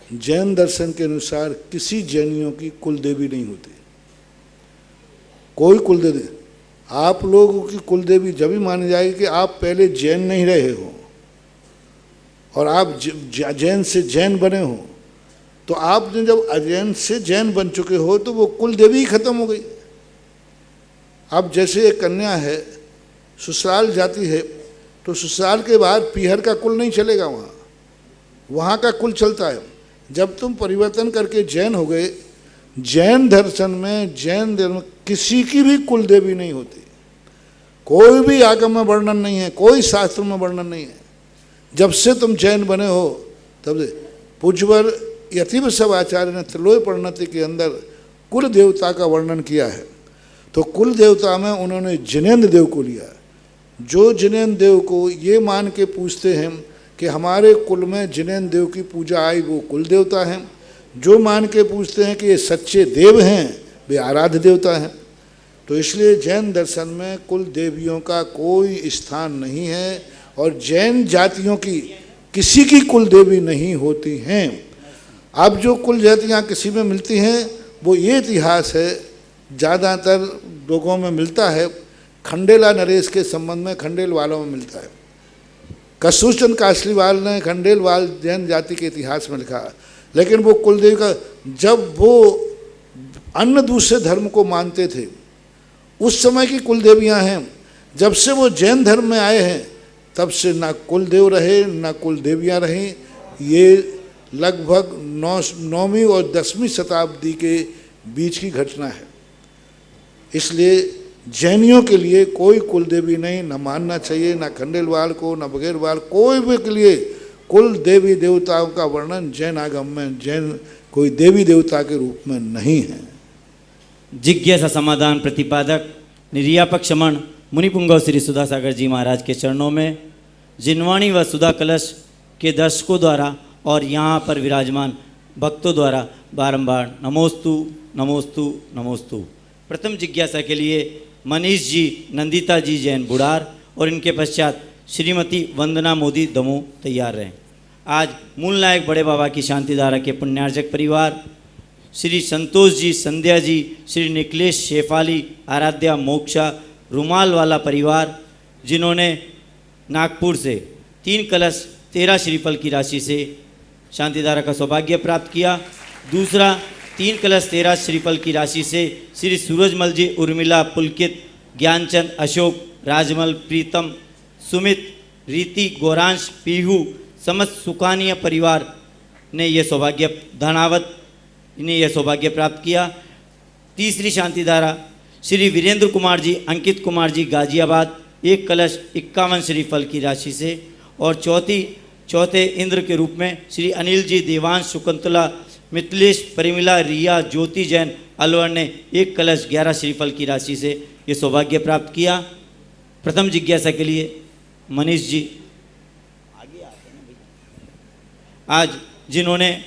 जैन दर्शन के अनुसार किसी जैनियों की कुलदेवी नहीं होती। कोई कुलदेवी, आप लोगों की कुलदेवी जब भी मानी जाएगी कि आप पहले जैन नहीं रहे हो और आप जैन से जैन बने हो। तो आपने जब अजैन से जैन बन चुके हो तो वो कुलदेवी ही खत्म हो गई। अब जैसे एक कन्या है, ससुराल जाती है तो ससुराल के बाद पीहर का कुल नहीं चलेगा, वहाँ का कुल चलता है। जब तुम परिवर्तन करके जैन हो गए, जैन दर्शन में, जैन धर्म किसी की भी कुल देवी नहीं होती। कोई भी आगम में वर्णन नहीं है, कोई शास्त्र में वर्णन नहीं है। जब से तुम जैन बने हो तब से पूज्यवर यतिव सब आचार्य ने त्रिलोय परिणति के अंदर कुल देवता का वर्णन किया है। तो कुल देवता में उन्होंने जिनेन्द्र देव को लिया। जो जिनेन्द्र देव को ये मान के पूछते हैं कि हमारे कुल में जिनेन्द्र देव की पूजा आई, वो कुल देवता हैं। जो मान के पूछते हैं कि ये सच्चे देव हैं, वे आराध्य देवता हैं। तो इसलिए जैन दर्शन में कुल देवियों का कोई स्थान नहीं है और जैन जातियों की किसी की कुल देवी नहीं होती हैं। अब जो कुल जातियाँ किसी में मिलती हैं वो ये इतिहास है, ज़्यादातर लोगों में मिलता है। खंडेला नरेश के संबंध में खंडेल वालों में मिलता है। कस्तूरचंद कासलीवाल ने खंडेलवाल जैन जाति के इतिहास में लिखा, लेकिन वो कुलदेवी का, जब वो अन्य दूसरे धर्म को मानते थे उस समय की कुलदेवियाँ हैं। जब से वो जैन धर्म में आए हैं तब से ना कुलदेव रहे ना कुलदेवियाँ रहीं। ये लगभग 9वीं और 10वीं शताब्दी के बीच की घटना है। इसलिए जैनियों के लिए कोई कुलदेवी नहीं, न मानना चाहिए, न खंडेलवाल को, न बघेलवाल, कोई भी के लिए कुल देवी देवताओं का वर्णन जैन आगम में, जैन कोई देवी देवता के रूप में नहीं है। जिज्ञासा समाधान प्रतिपादक निर्यापक शमन मुनिपुंगव श्री सुधासागर जी महाराज के चरणों में जिनवाणी व सुधा कलश के दर्शकों द्वारा और यहाँ पर विराजमान भक्तों द्वारा बारंबार नमोस्तु नमोस्तु नमोस्तु। प्रथम जिज्ञासा के लिए मनीष जी, नंदिता जी जैन बुढ़ार और इनके पश्चात श्रीमती वंदना मोदी दमोह तैयार रहें। आज मूल नायक बड़े बाबा की शांतिधारा के पुण्यार्जक परिवार श्री संतोष जी, संध्या जी, श्री निखिलेश शेफाली, आराध्या मोक्षा, रुमाल वाला परिवार, जिन्होंने नागपुर से 3 कलश 13 श्रीफल की राशि से शांतिधारा का सौभाग्य प्राप्त किया। दूसरा 3 कलश 13 श्रीफल की राशि से श्री सूरजमल जी, उर्मिला, पुलकित, ज्ञानचंद, अशोक, राजमल, प्रीतम, सुमित, रीति, गौरांश, पीहू, समस्त सुखानीय परिवार ने यह सौभाग्य, धनावत इन्हें यह सौभाग्य प्राप्त किया। तीसरी शांतिधारा श्री वीरेंद्र कुमार जी, अंकित कुमार जी, गाजियाबाद, 1 कलश 51 श्रीफल की राशि से। और चौथे इंद्र के रूप में श्री अनिल जी, देवांश, शकुंतला, मिथिलेश, परिमिला, रिया, ज्योति जैन अलवर ने 1 कलश 11 श्रीफल की राशि से ये सौभाग्य प्राप्त किया। प्रथम जिज्ञासा के लिए मनीष जी आगे आते हैं भैया। आज जिन्होंने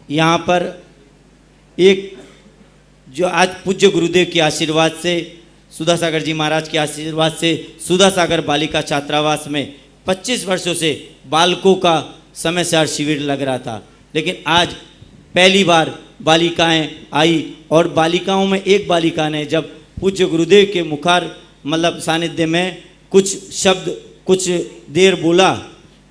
यहाँ पर एक जो आज पूज्य गुरुदेव के आशीर्वाद से, सुधासागर जी महाराज के आशीर्वाद से सुधासागर बालिका छात्रावास में 25 वर्षों से बालकों का समयसार शिविर लग रहा था, लेकिन आज पहली बार बालिकाएं आई और बालिकाओं में एक बालिका ने जब पूज्य गुरुदेव के मुखार मतलब सानिध्य में कुछ शब्द कुछ देर बोला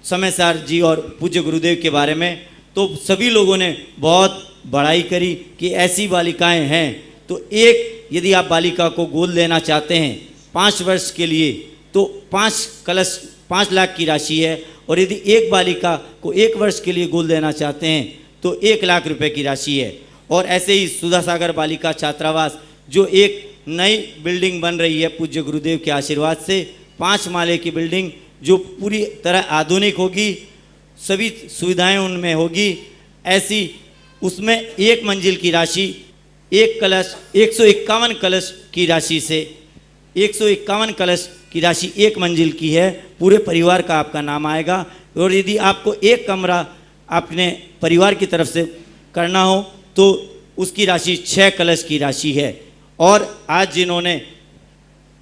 समयसार जी और पूज्य गुरुदेव के बारे में, तो सभी लोगों ने बहुत बड़ाई करी कि ऐसी बालिकाएं हैं। तो एक यदि आप बालिका को गोद लेना चाहते हैं 5 वर्ष के लिए तो 5 लाख की राशि है। और यदि एक बालिका को 1 वर्ष के लिए गोद लेना चाहते हैं तो 1 लाख रुपए की राशि है। और ऐसे ही सुधा सागर बालिका छात्रावास जो एक नई बिल्डिंग बन रही है पूज्य गुरुदेव के आशीर्वाद से, 5 माले की बिल्डिंग जो पूरी तरह आधुनिक होगी, सभी सुविधाएं उनमें होगी, ऐसी उसमें 1 मंजिल की राशि 1 कलश 151 कलश की राशि से 151 कलश की राशि 1 मंजिल की है। पूरे परिवार का आपका नाम आएगा। और यदि आपको 1 कमरा अपने परिवार की तरफ से करना हो तो उसकी राशि 6 कलश की राशि है। और आज जिन्होंने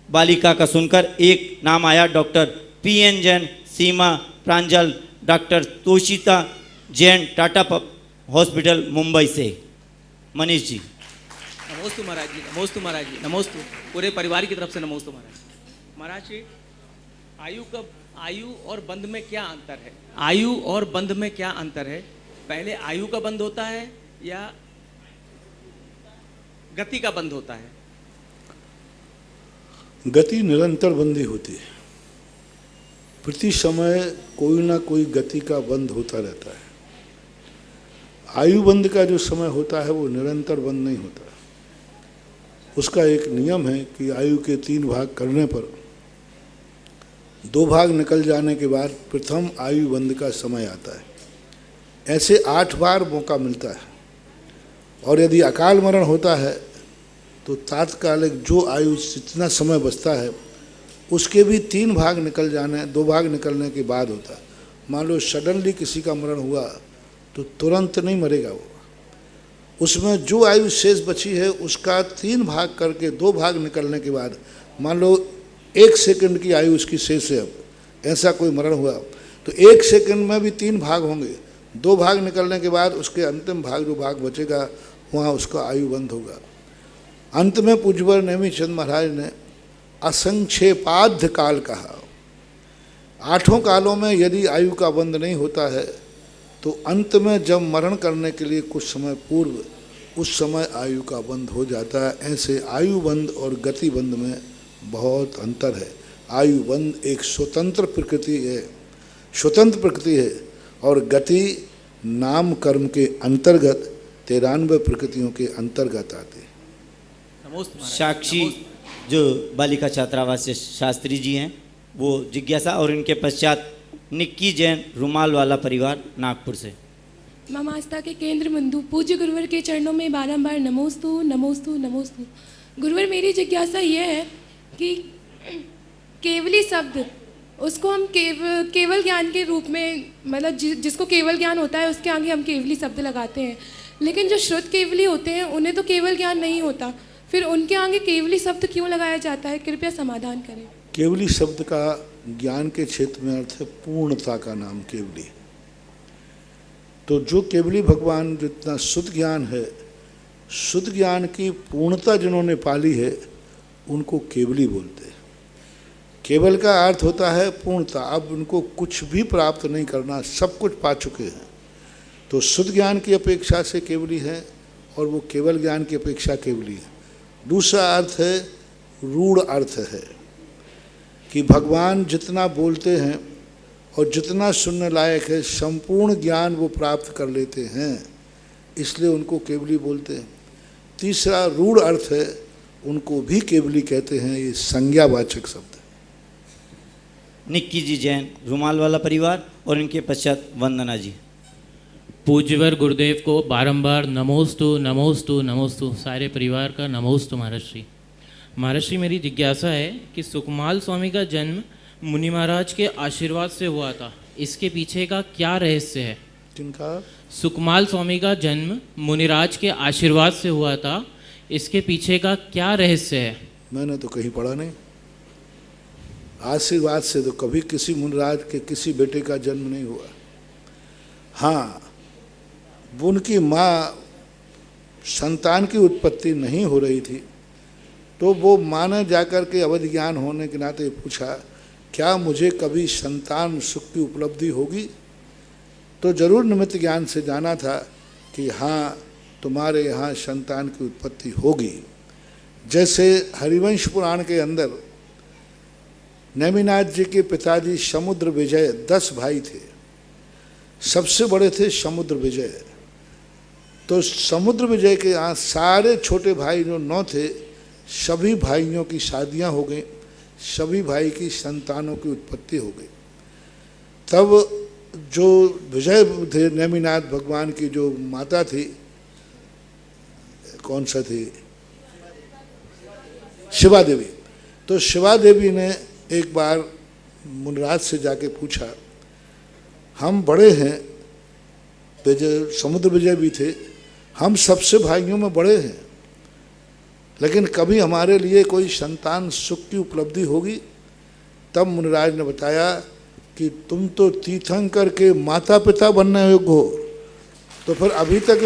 बालिका का सुनकर एक नाम आया, डॉक्टर PN जैन, सीमा प्रांजल, डॉक्टर तोशिता जैन, टाटा हॉस्पिटल मुंबई से। मनीष जी। नमोस्तु महाराज जी, नमोस्तु महाराज जी, नमोस्तु पूरे परिवार की तरफ से नमोस्तु महाराज। महाराज जी, आयु और बंध में क्या अंतर है? आयु और बंध में क्या अंतर है? पहले आयु का बंध होता है या गति का बंध होता है? गति निरंतर बंदी होती है, प्रति समय कोई ना कोई गति का बंध होता रहता है। आयु बंध का जो समय होता है वो निरंतर बंद नहीं होता। उसका एक नियम है कि आयु के 3 भाग करने पर 2 भाग निकल जाने के बाद प्रथम आयु बंध का समय आता है। ऐसे 8 बार मौका मिलता है। और यदि अकाल मरण होता है तो तात्कालिक जो आयु जितना समय बचता है उसके भी 3 भाग निकल जाने 2 भाग निकलने के बाद होता है। मान लो सडनली किसी का मरण हुआ तो तुरंत नहीं मरेगा वो, उसमें जो आयु शेष बची है उसका 3 भाग करके 2 भाग निकलने के बाद, मान लो 1 सेकंड की आयु उसकी शेष है, अब ऐसा कोई मरण हुआ तो 1 सेकंड में भी 3 भाग होंगे। 2 भाग निकलने के बाद उसके अंतिम भाग जो भाग बचेगा वहाँ उसका आयु बंद होगा। अंत में पूज्यवर नेमिचंद महाराज ने असंक्षेपाध्य काल कहा। 8 कालों में यदि आयु का बंध नहीं होता है तो अंत में जब मरण करने के लिए कुछ समय पूर्व उस समय आयु का बंध हो जाता है। ऐसे आयु बंध और गति बंध में बहुत अंतर है। आयु बंध एक स्वतंत्र प्रकृति है और गति नाम कर्म के अंतर्गत 93 प्रकृतियों के अंतर्गत आती है। नमोस्तु महाराज। साक्षी जो बालिका छात्रावास से शास्त्री जी हैं वो जिज्ञासा, और इनके पश्चात निक्की जैन, रुमाल वाला परिवार, नागपुर से। मम आस्था के केंद्र बिंदु पूज्य गुरुवर के चरणों में बारंबार नमोस्तु नमोस्तु नमोस्तु। गुरुवर, मेरी जिज्ञासा ये है कि केवली शब्द उसको हम केवल ज्ञान के रूप में, मतलब जिसको केवल ज्ञान होता है उसके आगे हम केवली शब्द लगाते हैं, लेकिन जो शुद्ध केवली होते हैं उन्हें तो केवल ज्ञान नहीं होता, फिर उनके आगे केवली शब्द क्यों लगाया जाता है? कृपया समाधान करें। केवली शब्द का ज्ञान के क्षेत्र में अर्थ है पूर्णता का नाम केवली। तो जो केवली भगवान जितना शुद्ध ज्ञान है, शुद्ध ज्ञान की पूर्णता जिन्होंने पाली है उनको केवली बोलते हैं। केवल का अर्थ होता है पूर्णता। अब उनको कुछ भी प्राप्त नहीं करना, सब कुछ पा चुके हैं। तो शुद्ध ज्ञान की अपेक्षा से केवली है और वो केवल ज्ञान की अपेक्षा केवली है। दूसरा अर्थ है, रूढ़ अर्थ है कि भगवान जितना बोलते हैं और जितना सुनने लायक है संपूर्ण ज्ञान वो प्राप्त कर लेते हैं, इसलिए उनको केवली बोलते हैं। तीसरा रूढ़ अर्थ है, उनको भी केवली कहते हैं। ये संज्ञावाचक शब्द है। निक्की जी जैन, रुमाल वाला परिवार, और इनके पश्चात वंदना जी। पूज्यवर गुरुदेव को बारंबार नमोस्तु नमोस्तु नमोस्तु। सारे परिवार का नमोस्तु महर्षि। महर्षि, मेरी जिज्ञासा है कि सुकमाल स्वामी का जन्म मुनि महाराज के आशीर्वाद से हुआ था, इसके पीछे का क्या रहस्य है? किनका? सुकमाल स्वामी का जन्म मुनिराज के आशीर्वाद से हुआ था, इसके पीछे का क्या रहस्य है? मैंने तो कहीं पढ़ा नहीं। आशीर्वाद से तो कभी किसी मुनिराज के किसी बेटे का जन्म नहीं हुआ। हाँ, उनकी माँ संतान की उत्पत्ति नहीं हो रही थी तो वो माँ ने जाकर के अवध ज्ञान होने के नाते पूछा, क्या मुझे कभी संतान सुख की उपलब्धि होगी? तो जरूर निमित्त ज्ञान से जाना था कि हाँ, तुम्हारे यहाँ संतान की उत्पत्ति होगी। जैसे हरिवंश पुराण के अंदर नेमिनाथ जी के पिताजी समुद्र विजय 10 भाई थे, सबसे बड़े थे समुद्र विजय। तो समुद्र विजय के यहाँ सारे छोटे भाई जो 9 थे, सभी भाइयों की शादियां हो गई, सभी भाई की संतानों की उत्पत्ति हो गई। तब जो विजय थे, नेमिनाथ भगवान की जो माता थी, कौन सा थी, शिवा देवी। तो शिवा देवी ने एक बार मुनिराज से जाके पूछा, हम बड़े हैं, विजय समुद्र विजय भी थे, हम सबसे भाइयों में बड़े हैं, लेकिन कभी हमारे लिए कोई संतान सुख की उपलब्धि होगी? तब मुनिराज ने बताया कि तुम तो तीर्थंकर के माता पिता बनने योग्य हो, तो फिर अभी तक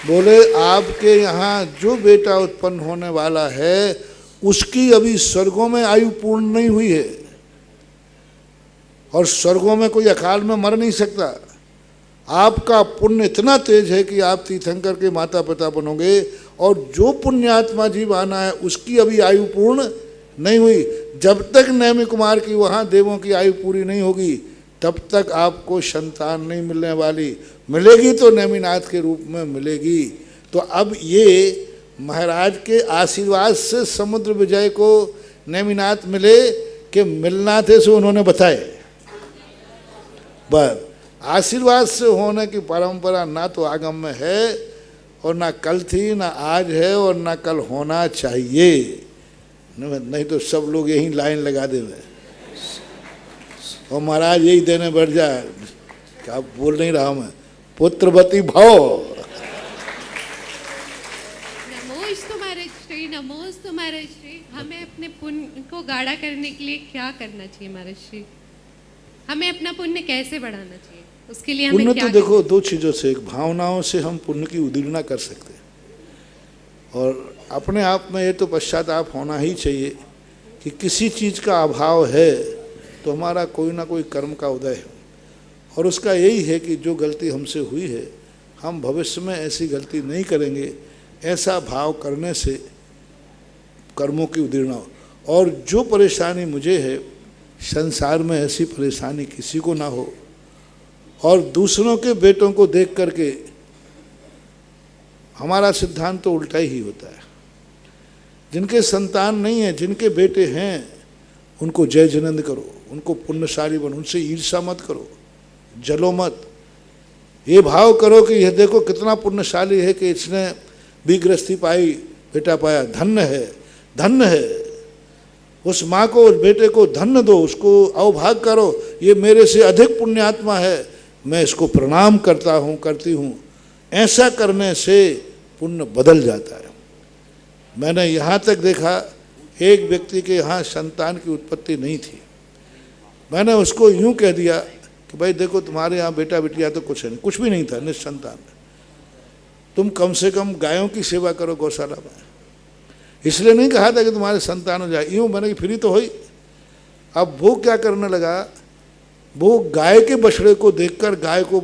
बोले आपके यहाँ जो बेटा उत्पन्न होने वाला है उसकी अभी स्वर्गों में आयु पूर्ण नहीं हुई है, और स्वर्गों में कोई अकाल में मर नहीं सकता। आपका पुण्य इतना तेज है कि आप तीर्थंकर के माता पिता बनोगे, और जो पुण्यात्मा जीव आना है उसकी अभी आयु पूर्ण नहीं हुई। जब तक नेमि कुमार की वहाँ देवों की आयु पूरी नहीं होगी तब तक आपको संतान नहीं मिलने वाली, मिलेगी तो नेमिनाथ के रूप में मिलेगी। तो अब ये महाराज के आशीर्वाद से समुद्र विजय को नेमिनाथ मिले कि मिलना थे, सो उन्होंने बताए। बस आशीर्वाद से होने की परंपरा ना तो आगम में है, और ना कल थी, ना आज है, और ना कल होना चाहिए। नहीं तो सब लोग यही लाइन लगा देंगे और महाराज यही देने बैठ जाए। क्या बोल नहीं रहा मैं, पुत्रवती भव। नमोस्तु महाराज श्री, नमोस्तु महाराज श्री। हमें अपने पुण्य को गाढ़ा करने के लिए क्या करना चाहिए महाराज श्री? हमें अपना पुण्य कैसे बढ़ाना चाहिए, उसके लिए हमें पुण्य क्या तो देखो दो चीज़ों से, एक भावनाओं से हम पुण्य की उदीर्णा कर सकते हैं, और अपने आप में ये तो पश्चाताप होना ही चाहिए कि किसी चीज़ का अभाव है तो हमारा कोई ना कोई कर्म का उदय है, और उसका यही है कि जो गलती हमसे हुई है हम भविष्य में ऐसी गलती नहीं करेंगे, ऐसा भाव करने से कर्मों की उदीर्णा हो। और जो परेशानी मुझे है, संसार में ऐसी परेशानी किसी को ना हो, और दूसरों के बेटों को देख करके हमारा सिद्धांत तो उल्टा ही होता है। जिनके संतान नहीं है, जिनके बेटे हैं, उनको जय जिनेंद्र करो, उनको पुण्यशाली बनो, उनसे ईर्षा मत करो, जलो मत। ये भाव करो कि यह देखो कितना पुण्यशाली है कि इसने भी गृहस्थी पाई, बेटा पाया, धन्य है, धन्य है। उस माँ को, उस बेटे को धन्य दो, उसको अवभाग करो, ये मेरे से अधिक पुण्यात्मा है, मैं इसको प्रणाम करता हूँ, करती हूँ। ऐसा करने से पुण्य बदल जाता है। मैंने यहाँ तक देखा, एक व्यक्ति के यहाँ संतान की उत्पत्ति नहीं थी, मैंने उसको यूँ कह दिया कि भाई देखो तुम्हारे यहाँ बेटा बेटिया तो कुछ नहीं, कुछ भी नहीं था, निसंतान, तुम कम से कम गायों की सेवा करो गौशाला में। इसलिए नहीं कहा था कि तुम्हारे संतान हो जाए, यूँ मैंने फ्री तो हुई। अब वो क्या करने लगा, वो गाय के बछड़े को देखकर गाय को,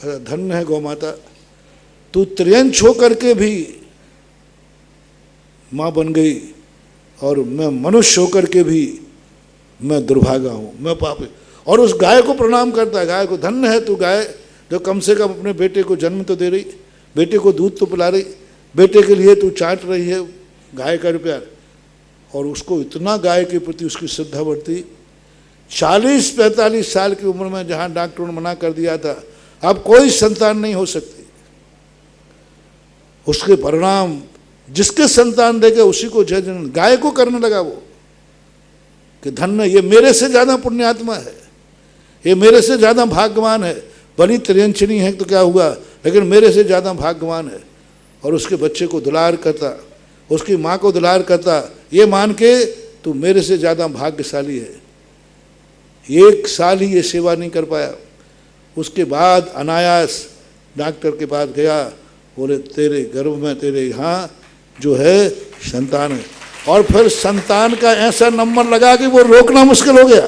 धन्य है गौ माता, तू त्रियंश होकर के भी माँ बन गई, और मैं मनुष्य होकर के भी मैं दुर्भागा हूँ, मैं पापी। और उस गाय को प्रणाम करता है, गाय को, धन्य है तू गाय जो कम से कम अपने बेटे को जन्म तो दे रही, बेटे को दूध तो पिला रही, बेटे के लिए तू चाट रही है गाय का प्यार। और उसको इतना गाय के प्रति उसकी श्रद्धा बढ़ती। 40-45 साल की उम्र में जहाँ डॉक्टरों ने मना कर दिया था अब कोई संतान नहीं हो सकती, उसके परिणाम जिसके संतान देगा उसी को जय जन गाय को करने लगा वो, कि धन्य, ये मेरे से ज़्यादा पुण्यात्मा है, ये मेरे से ज़्यादा भाग्यवान है। बड़ी त्रियंचनी है तो क्या हुआ, लेकिन मेरे से ज़्यादा भाग्यवान है। और उसके बच्चे को दुलार करता, उसकी माँ को दुलार करता, ये मान के तू मेरे से ज़्यादा भाग्यशाली है। 1 साल ही ये सेवा नहीं कर पाया, उसके बाद अनायास डॉक्टर के पास गया, बोले तेरे गर्भ में, तेरे यहाँ जो है संतान है। और फिर संतान का ऐसा नंबर लगा कि वो रोकना मुश्किल हो गया।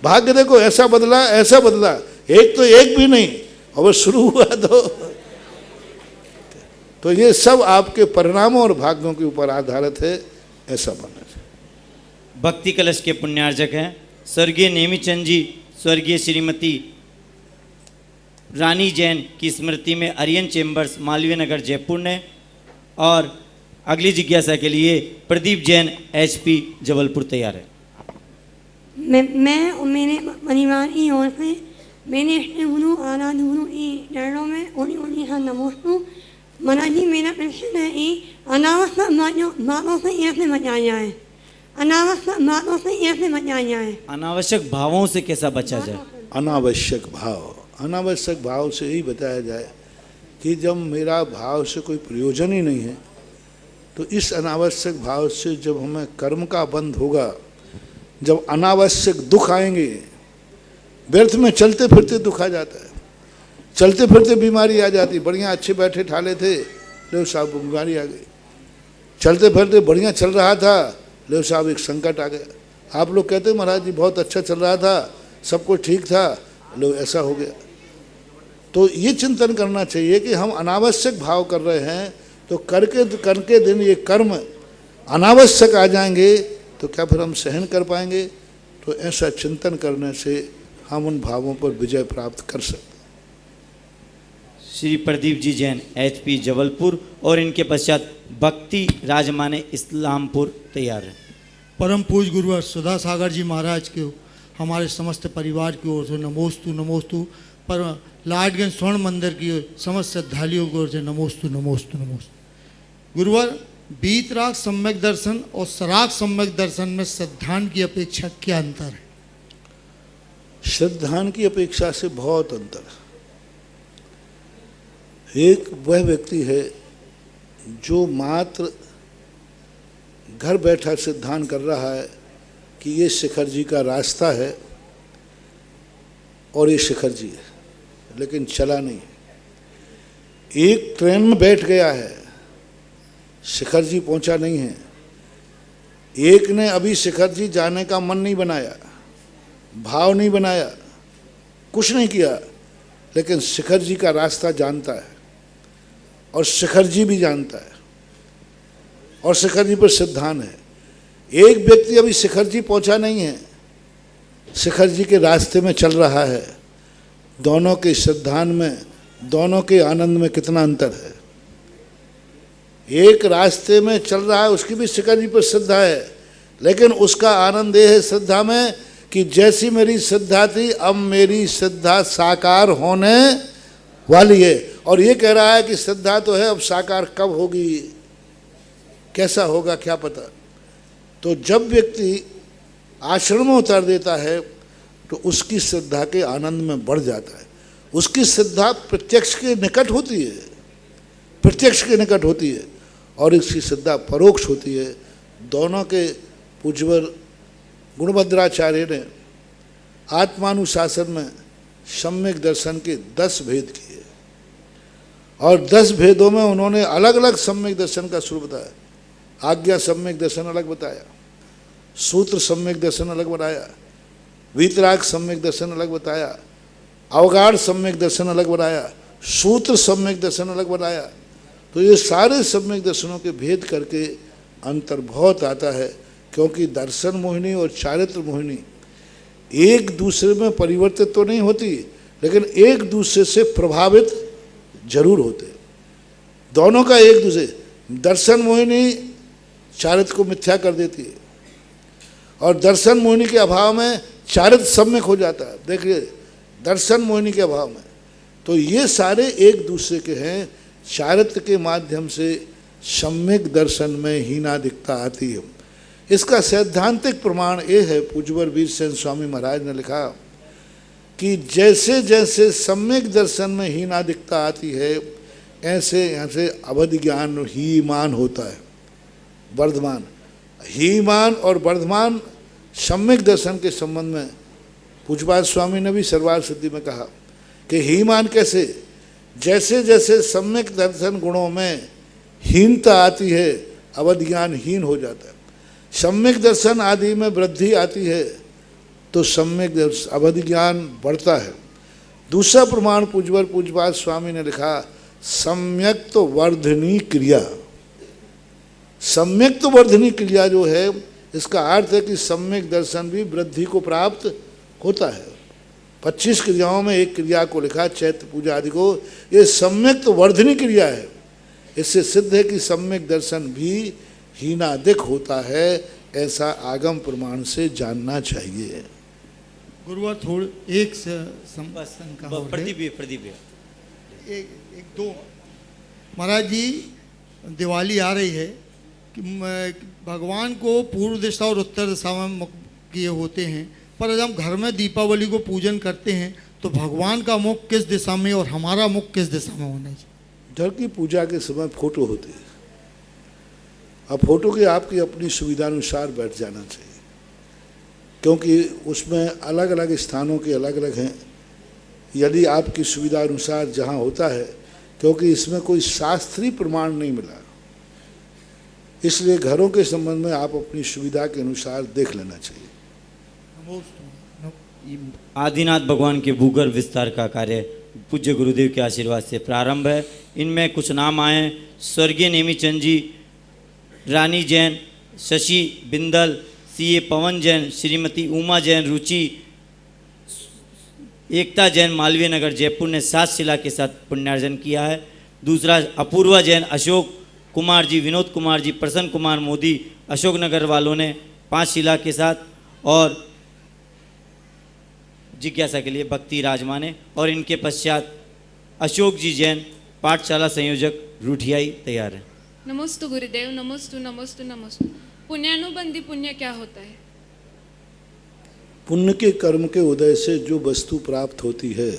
भाग्य देखो ऐसा बदला, ऐसा बदला, एक तो एक भी नहीं, और वो शुरू हुआ तो तो ये सब आपके परिणामों और भाग्यों के ऊपर आधारित है, ऐसा मानना चाहिए। भक्ति कलश के पुण्यार्जक हैं स्वर्गीय नेमीचंद जी, स्वर्गीय श्रीमती रानी जैन की स्मृति में आर्यन चेम्बर्स मालवीय नगर जयपुर ने, और अगली जिज्ञासा के लिए प्रदीप जैन HP जबलपुर तैयार है। मैं और मेरे परिवार की ओर से मैंने इष्ट गुरु आराध्य गुरु की चरणों में उन्हीं हाँ नमोस्तु। महाराज जी, मेरा प्रश्न है कि अनावश्यक बातों से कैसे बचा जाए, अनावश्यक बातों से कैसे बचा जाए, अनावश्यक भावों से कैसा बचा जाए? अनावश्यक भाव, अनावश्यक भाव से यही बताया जाए कि जब मेरा भाव से कोई प्रयोजन ही नहीं है, तो इस अनावश्यक भाव से जब हमें कर्म का बंध होगा, जब अनावश्यक दुख आएंगे, व्यर्थ में चलते फिरते दुख आ जाता है, चलते फिरते बीमारी आ जाती। बढ़िया अच्छे बैठे ठाले थे, लो साहब बीमारी आ गई। चलते फिरते बढ़िया चल रहा था, लो साहब एक संकट आ गया। आप लोग कहते महाराज जी बहुत अच्छा चल रहा था, सब कुछ ठीक था, लो ऐसा हो गया। तो ये चिंतन करना चाहिए कि हम अनावश्यक भाव कर रहे हैं, तो करके दिन ये कर्म अनावश्यक आ जाएंगे, तो क्या फिर हम सहन कर पाएंगे? तो ऐसा चिंतन करने से हम उन भावों पर विजय प्राप्त कर सकते हैं। श्री प्रदीप जी जैन HP जबलपुर, और इनके पश्चात भक्ति राजमाने इस्लामपुर तैयार है। परम पूज्य गुरुवर सुधा सागर जी महाराज के हमारे समस्त परिवार की ओर से नमोस्तु नमोस्तु। पर लाडगंज स्वर्ण मंदिर की समस्त श्रद्धालुओं की ओर से नमोस्तु नमोस्तु नमोस्तु। गुरुवर, बीतराग सम्यक दर्शन और सराग सम्यक दर्शन में श्रद्धान की अपेक्षा क्या अंतर है? श्रद्धान की अपेक्षा से बहुत अंतर है। एक वह व्यक्ति है जो मात्र घर बैठा सिद्धांत कर रहा है कि ये शिखर जी का रास्ता है और ये शिखर जी है, लेकिन चला नहीं है। एक ट्रेन में बैठ गया है, शिखर जी पहुंचा नहीं है। एक ने अभी शिखर जी जाने का मन नहीं बनाया, भाव नहीं बनाया, कुछ नहीं किया, लेकिन शिखर जी का रास्ता जानता है और शिखर जी भी जानता है और शिखर जी पर सिद्धांत है। एक व्यक्ति अभी शिखर जी पहुंचा नहीं है, शिखर जी के रास्ते में चल रहा है। दोनों के सिद्धांत में, दोनों के आनंद में कितना अंतर है। एक रास्ते में चल रहा है, उसकी भी शिखर जी पर श्रद्धा है, लेकिन उसका आनंद ये है श्रद्धा में कि जैसी मेरी श्रद्धा थी, अब मेरी श्रद्धा साकार होने वाली है। और ये कह रहा है कि श्रद्धा तो है, अब साकार कब होगी, कैसा होगा क्या पता। तो जब व्यक्ति आश्रम में उतर देता है, तो उसकी श्रद्धा के आनंद में बढ़ जाता है। उसकी श्रद्धा प्रत्यक्ष के निकट होती है, प्रत्यक्ष के निकट होती है, और इसकी श्रद्धा परोक्ष होती है। दोनों के पूज्यवर गुणभद्राचार्य ने आत्मानुशासन में सम्यक दर्शन के 10 भेद किए, और 10 भेदों में उन्होंने अलग अलग सम्यक दर्शन का स्वरूप बताया। आज्ञा सम्यक दर्शन अलग बताया, सूत्र सम्यक दर्शन अलग बताया, वीतराग सम्यक दर्शन अलग बताया, अवगाढ़ सम्यक दर्शन अलग बताया, सूत्र सम्यक दर्शन अलग बताया। तो ये सारे सम्यक दर्शनों के भेद करके अंतर बहुत आता है, क्योंकि दर्शन मोहिनी और चारित्र मोहिनी एक दूसरे में परिवर्तित तो नहीं होती, लेकिन एक दूसरे से प्रभावित जरूर होते। दोनों का एक दूसरे, दर्शन मोहिनी चारित्र को मिथ्या कर देती है, और दर्शन मोहिनी के अभाव में चारित्र सम्यक हो जाता है। देखिए, दर्शन मोहिनी के अभाव में, तो ये सारे एक दूसरे के हैं। चारित्र के माध्यम से सम्यक दर्शन में हीनादिकता आती है। इसका सैद्धांतिक प्रमाण ये है, पूज्यवर वीरसेन स्वामी महाराज ने लिखा कि जैसे जैसे सम्यक दर्शन में हीनादिकता आती है, ऐसे यहाँ से अवधि ज्ञान हीमान होता है, वर्धमान। हीमान और वर्धमान सम्यक दर्शन के संबंध में पूज्यपाद स्वामी ने भी सर्वार्थ सिद्धि में कहा कि हीमान कैसे, जैसे जैसे सम्यक दर्शन गुणों में हीनता आती है, अवधि ज्ञान हीन हो जाता है। सम्यक दर्शन आदि में वृद्धि आती है, तो सम्यक अवधि ज्ञान बढ़ता है। दूसरा प्रमाण पूज्यपाद स्वामी ने लिखा सम्यक्त वर्धनी क्रिया। सम्यक्त वर्धनी क्रिया जो है, इसका अर्थ है कि सम्यक दर्शन भी वृद्धि को प्राप्त होता है। 25 क्रियाओं में एक क्रिया को लिखा, चैत्र पूजा आदि को, ये सम्यक्त वर्धनी क्रिया है। इससे सिद्ध है कि सम्यक दर्शन भी हीनादिक होता है, ऐसा आगम प्रमाण से जानना चाहिए। गुरुवार थोड़े एक शंका और है। प्रदीप एक दो महाराज जी, दिवाली आ रही है कि भगवान को पूर्व दिशा और उत्तर दिशा में मुख किए होते हैं, पर जब हम घर में दीपावली को पूजन करते हैं तो भगवान का मुख किस दिशा में और हमारा मुख किस दिशा में होना चाहिए? घर की पूजा के समय फोटो होते हैं, अब फोटो की आपकी अपनी सुविधा अनुसार बैठ जाना चाहिए, क्योंकि उसमें अलग अलग स्थानों के अलग अलग हैं। यदि आपकी सुविधा अनुसार जहाँ होता है, क्योंकि इसमें कोई शास्त्रीय प्रमाण नहीं मिला, इसलिए घरों के संबंध में आप अपनी सुविधा के अनुसार देख लेना चाहिए। आदिनाथ भगवान के भूगर्भ विस्तार का कार्य पूज्य गुरुदेव के आशीर्वाद से प्रारंभ है। इनमें कुछ नाम आए: स्वर्गीय नेमीचंद जी, रानी जैन, शशि बिंदल, सीए पवन जैन, श्रीमती उमा जैन रुचि, एकता जैन मालवीय नगर जयपुर ने 7 शिला के साथ पुण्यार्जन किया है। दूसरा अपूर्वा जैन, अशोक कुमार जी, विनोद कुमार जी, प्रसन्न कुमार मोदी अशोकनगर वालों ने 5 शिला के साथ, और जिज्ञासा के लिए भक्ति राजमाने, और इनके पश्चात अशोक जी जैन पाठशाला संयोजक रूठियाई तैयार है। नमोस्तु गुरुदेव, नमोस्तु नमोस्तु नमोस्तु। पुण्यानुबंधी पुण्य क्या होता है? पुण्य के कर्म के उदय से जो वस्तु प्राप्त होती है,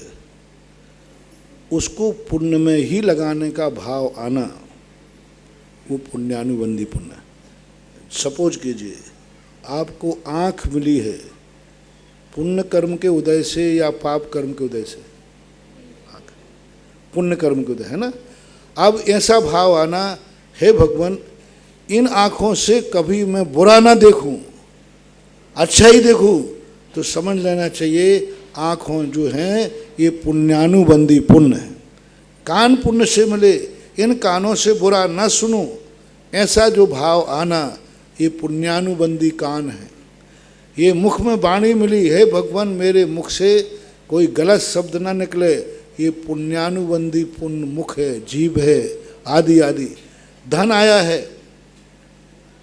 उसको पुण्य में ही लगाने का भाव आना, वो पुण्यानुबंधी पुण्य। सपोज कीजिए आपको आँख मिली है, पुण्य कर्म के उदय से या पाप कर्म के उदय से? पुण्य कर्म के उदय है ना। अब ऐसा भाव आना, हे भगवान, इन आँखों से कभी मैं बुरा ना देखूं, अच्छा ही देखूं, तो समझ लेना चाहिए आँखों जो हैं ये पुण्यानुबंधी पुण्य है। कान पुण्य से मिले, इन कानों से बुरा न सुनूं, ऐसा जो भाव आना, ये पुण्यानुबंधी कान है। ये मुख में वाणी मिली, हे भगवान मेरे मुख से कोई गलत शब्द ना निकले, ये पुण्यानुबंधी पुण्य मुख है, जीभ है, आदि आदि। धन आया है,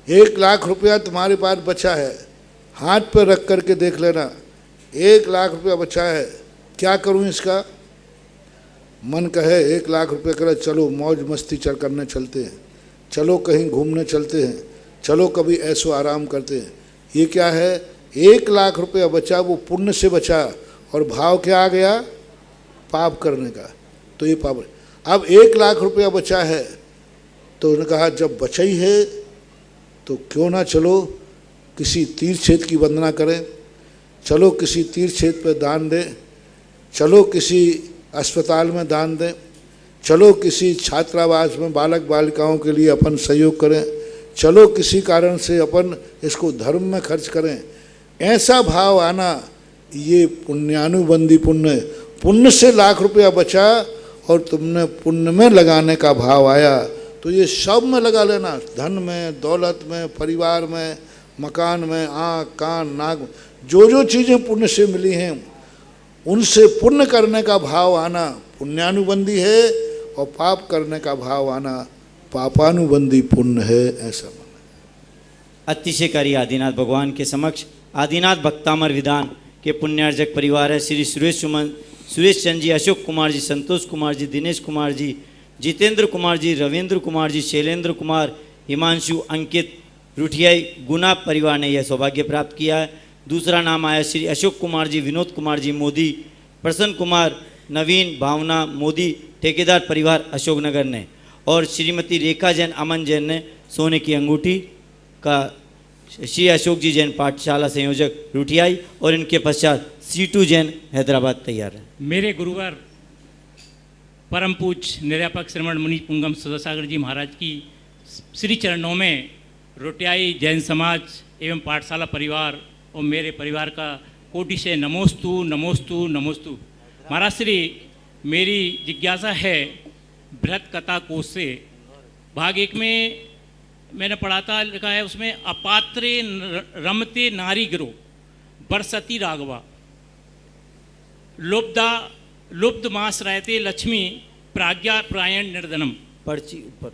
1 लाख रुपया तुम्हारे पास बचा है, हाथ पर रख करके देख लेना, 1 लाख रुपया बचा है, क्या करूं इसका? मन कहे 1 लाख रुपये करे, चलो मौज मस्ती करने चलते हैं, चलो कहीं घूमने चलते हैं, चलो कभी ऐसो आराम करते हैं। ये क्या है? 1 लाख रुपया बचा, वो पुण्य से बचा, और भाव क्या आ गया? पाप करने का। तो ये पाप। अब 1 लाख रुपया बचा है, तो उन्होंने कहा जब बचा ही है तो क्यों ना चलो किसी तीर्थ क्षेत्र की वंदना करें, चलो किसी तीर्थ क्षेत्र पर दान दें, चलो किसी अस्पताल में दान दें, चलो किसी छात्रावास में बालक बालिकाओं के लिए अपन सहयोग करें, चलो किसी कारण से अपन इसको धर्म में खर्च करें। ऐसा भाव आना, ये पुण्यानुबंधी पुण्य। पुण्य से 1 लाख रुपया बचा और तुमने पुण्य में लगाने का भाव आया, तो ये सब में लगा लेना, धन में, दौलत में, परिवार में, मकान में, आँख कान नाक, जो चीज़ें पुण्य से मिली हैं उनसे पुण्य करने का भाव आना पुण्यानुबंधी है, और पाप करने का भाव आना पापानुबंधी पुण्य है, ऐसा माना। अतिशयकारी आदिनाथ भगवान के समक्ष आदिनाथ भक्तामर विधान के पुण्यार्जक परिवार है श्री सुरेश चंद जी, अशोक कुमार जी, संतोष कुमार जी, दिनेश कुमार जी, जितेंद्र कुमार जी, रविंद्र कुमार जी, शैलेंद्र कुमार, हिमांशु, अंकित रूठियाई गुना परिवार ने यह सौभाग्य प्राप्त किया है। दूसरा नाम आया श्री अशोक कुमार जी, विनोद कुमार जी मोदी, प्रसन्न कुमार, नवीन, भावना मोदी, ठेकेदार परिवार अशोकनगर ने, और श्रीमती रेखा जैन, अमन जैन ने सोने की अंगूठी का श्री अशोक जी जैन पाठशाला संयोजक रूठियाई, और इनके पश्चात C2 जैन हैदराबाद तैयार है। मेरे गुरुवर परम पूज निर्यापक श्रमण मुनि पुंगम सुधासागर जी महाराज की श्री चरणों में रोटियाई जैन समाज एवं पाठशाला परिवार और मेरे परिवार का कोटि से नमोस्तु नमोस्तु नमोस्तु। महाराज श्री, मेरी जिज्ञासा है बृहत कथा कोश से भाग 1 में मैंने पढ़ा था, लिखा है उसमें अपात्रे रमते नारी गिरो बरसती राघवा लुब्ध मास रहते लक्ष्मी प्राज्ञा प्रायण निर्धनम। पर्ची ऊपर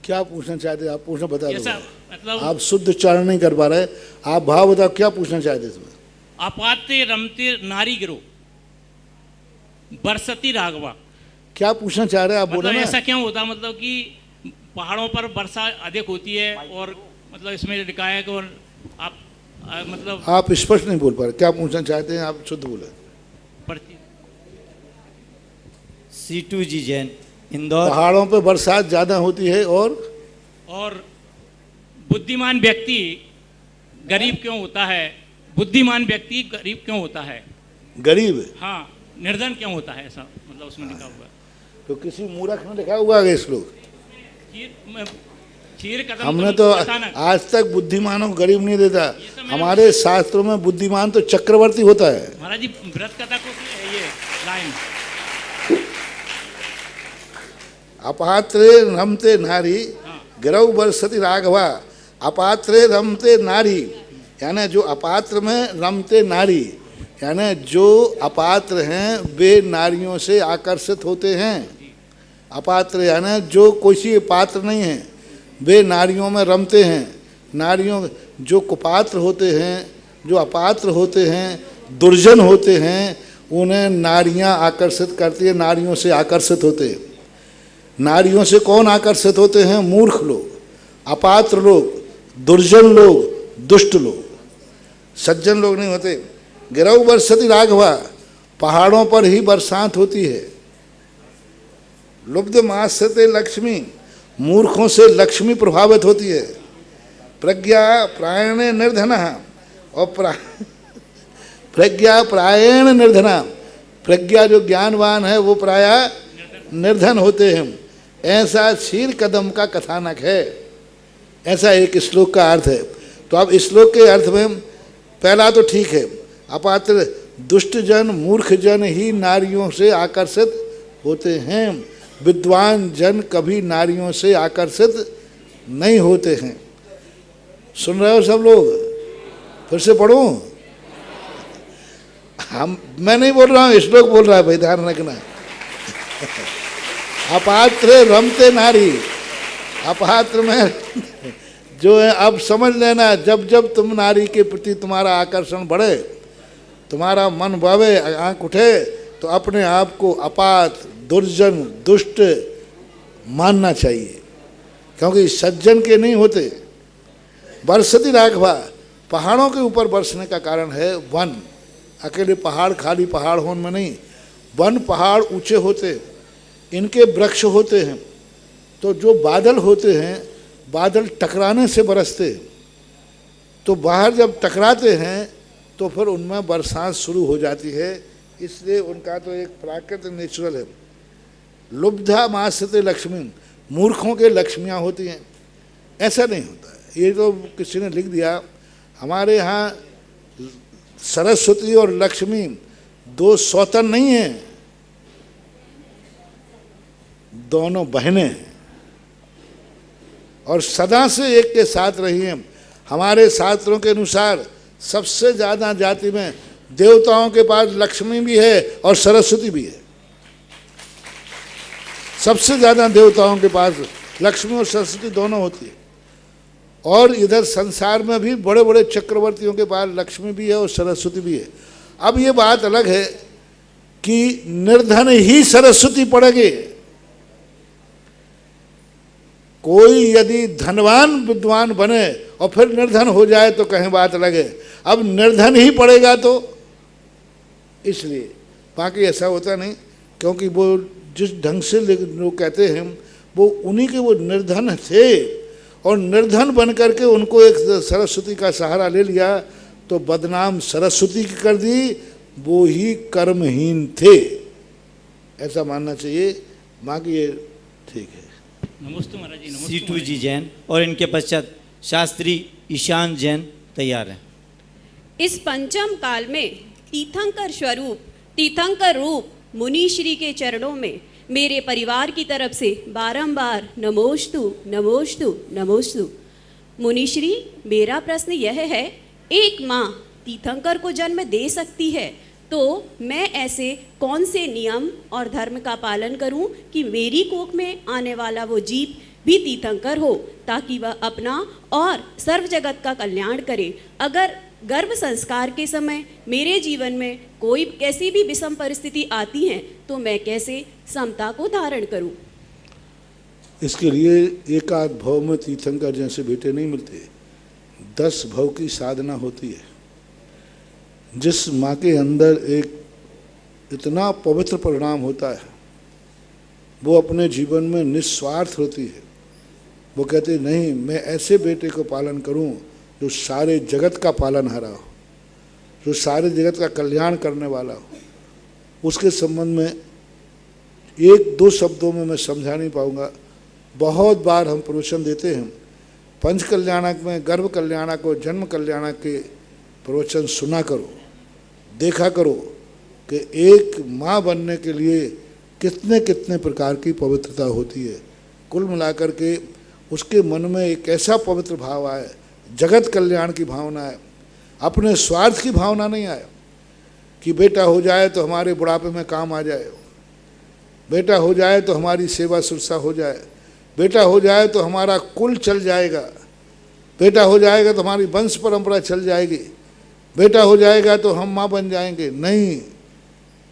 क्या पूछना चाहते हैं आप? पूछना बता ऐसा दो। मतलब आप शुद्ध उच्चारण नहीं कर पा रहे, आप भाव बताओ क्या पूछना चाहते हैं इसमें? अपात्रे रमते नारी गिरो बरसती राघवा। क्या पूछना चाह रहे हैं आप? बोले मतलब ना। ऐसा क्यों होता, मतलब कि पहाड़ों पर वर्षा अधिक होती है और मतलब इसमें लिखा है कि और आप मतलब आप स्पष्ट नहीं बोल पा रहे, क्या पूछना चाहते हैं आप? शुद्ध बोले। पर्ची C2 जी जैन, इंदौर। पहाड़ों पे बरसात ज्यादा होती है और बुद्धिमान व्यक्ति गरीब क्यों होता है? बुद्धिमान व्यक्ति गरीब क्यों होता है? गरीब? हाँ, निर्धन क्यों होता है, ऐसा मतलब उसमें लिखा हुआ है। तो किसी मूर्ख ने लिखा हुआ है श्लोक? खीर कदम हमने तो आज तक बुद्धिमानों को गरीब नहीं देता। हमारे शास्त्रों में बुद्धिमान तो चक्रवर्ती होता है। महाराज जी व्रत कथा को ये लाइन अपात्रे रमते नारी गिरौ बरसती राघवा। अपात्रे रमते नारी यानी जो अपात्र में रमते नारी यानी जो अपात्र हैं वे नारियों से आकर्षित होते हैं। अपात्र यानी जो कोई पात्र नहीं है वे नारियों में रमते हैं। नारियों जो कुपात्र होते हैं, जो अपात्र होते हैं, दुर्जन होते हैं, उन्हें नारियां आकर्षित करती है, नारियों से आकर्षित होते हैं। नारियों से कौन आकर्षित होते हैं? मूर्ख लोग, अपात्र लोग, दुर्जन लोग, दुष्ट लोग, सज्जन लोग नहीं होते। गिरौ बरसती राघवा, पहाड़ों पर ही बरसात होती है। लुब्ध मास्यते लक्ष्मी, मूर्खों से लक्ष्मी प्रभावित होती है। प्रज्ञा प्रायण निर्धना और प्रज्ञा प्रायण निर्धना, प्रज्ञा जो ज्ञानवान है वो प्राय निर्धन होते हैं। ऐसा क्षीर कदम का कथानक है। ऐसा एक श्लोक का अर्थ है। तो अब इस श्लोक के अर्थ में पहला तो ठीक है, अपात्र दुष्ट जन मूर्ख जन ही नारियों से आकर्षित होते हैं। विद्वान जन कभी नारियों से आकर्षित नहीं होते हैं। सुन रहे हो सब लोग? फिर से पढ़ूं? मैं नहीं बोल रहा हूँ, श्लोक बोल रहा है भाई, ध्यान रखना। अपात्र रमते नारी, अपात्र में जो है, अब समझ लेना, जब जब तुम नारी के प्रति तुम्हारा आकर्षण बढ़े, तुम्हारा मन भावे, आंख उठे, तो अपने आप को अपात्र दुर्जन दुष्ट मानना चाहिए, क्योंकि सज्जन के नहीं होते। बरसती राघवा, पहाड़ों के ऊपर बरसने का कारण है वन। अकेले पहाड़ खाली पहाड़ होने में नहीं, वन पहाड़ ऊंचे होते, इनके वृक्ष होते हैं। तो जो बादल होते हैं, बादल टकराने से बरसते, तो बाहर जब टकराते हैं तो फिर उनमें बरसात शुरू हो जाती है। इसलिए उनका तो एक प्राकृतिक नेचुरल है। लुब्धा मास्यते लक्ष्मी, मूर्खों के लक्ष्मियाँ होती हैं। ऐसा नहीं होता है, ये तो किसी ने लिख दिया। हमारे यहाँ सरस्वती और लक्ष्मी दो सौतन नहीं हैं, दोनों बहनें हैं और सदा से एक के साथ रही हैं। हमारे शास्त्रों के अनुसार सबसे ज़्यादा जाति में देवताओं के पास लक्ष्मी भी है और सरस्वती भी है। सबसे ज़्यादा देवताओं के पास लक्ष्मी और सरस्वती दोनों होती है। और इधर संसार में भी बड़े बड़े चक्रवर्तियों के पास लक्ष्मी भी है और सरस्वती भी है। अब ये बात अलग है कि निर्धन ही सरस्वती पढ़ेगे। कोई यदि धनवान विद्वान बने और फिर निर्धन हो जाए तो कहीं बात अलग है। अब निर्धन ही पढ़ेगा तो इसलिए, बाकी ऐसा होता नहीं, क्योंकि वो जिस ढंग से लोग कहते हैं वो उन्हीं के वो निर्धन थे और निर्धन बन करके उनको एक सरस्वती का सहारा ले लिया तो बदनाम सरस्वती की कर दी, वो ही कर्महीन थे, ऐसा मानना चाहिए। बाकी ये ठीक है। नमस्ते महाराज जी। नमस्ते C2 जी जैन और इनके पश्चात शास्त्री ईशान जैन तैयार हैं। इस पंचम काल में तीर्थंकर स्वरूप तीर्थंकर रूप मुनि श्री के चरणों में मेरे परिवार की तरफ से बारंबार नमोस्तु नमोस्तु नमोस्तु। मुनिश्री, मेरा प्रश्न यह है, एक माँ तीर्थंकर को जन्म दे सकती है, तो मैं ऐसे कौन से नियम और धर्म का पालन करूं कि मेरी कोख में आने वाला वो जीव भी तीर्थंकर हो, ताकि वह अपना और सर्व जगत का कल्याण करे। अगर गर्भ संस्कार के समय मेरे जीवन में कोई कैसी भी विषम परिस्थिति आती है, तो मैं कैसे समता को धारण करूं? इसके लिए एक आध भव में तीर्थंकर जैसे बेटे नहीं मिलते, 10 भव की साधना होती है। जिस माँ के अंदर एक इतना पवित्र परिणाम होता है, वो अपने जीवन में निस्वार्थ होती है। वो कहते नहीं, मैं ऐसे बेटे को पालन करूं जो सारे जगत का पालनहारा हो, जो सारे जगत का कल्याण करने वाला हो। उसके संबंध में 1-2 शब्दों में मैं समझा नहीं पाऊंगा। बहुत बार हम प्रवचन देते हैं, पंच कल्याणक में गर्भ कल्याणक और जन्म कल्याणक के प्रवचन सुना करो, देखा करो कि एक माँ बनने के लिए कितने कितने प्रकार की पवित्रता होती है। कुल मिलाकर के उसके मन में एक ऐसा पवित्र भाव आए, जगत कल्याण की भावना है, अपने स्वार्थ की भावना नहीं आए कि बेटा हो जाए तो हमारे बुढ़ापे में काम आ जाए, बेटा हो जाए तो हमारी सेवा शुश्रूषा हो जाए, बेटा हो जाए तो हमारा कुल चल जाएगा, बेटा हो जाएगा तो हमारी वंश परंपरा चल जाएगी, बेटा हो जाएगा तो हम माँ बन जाएंगे। नहीं,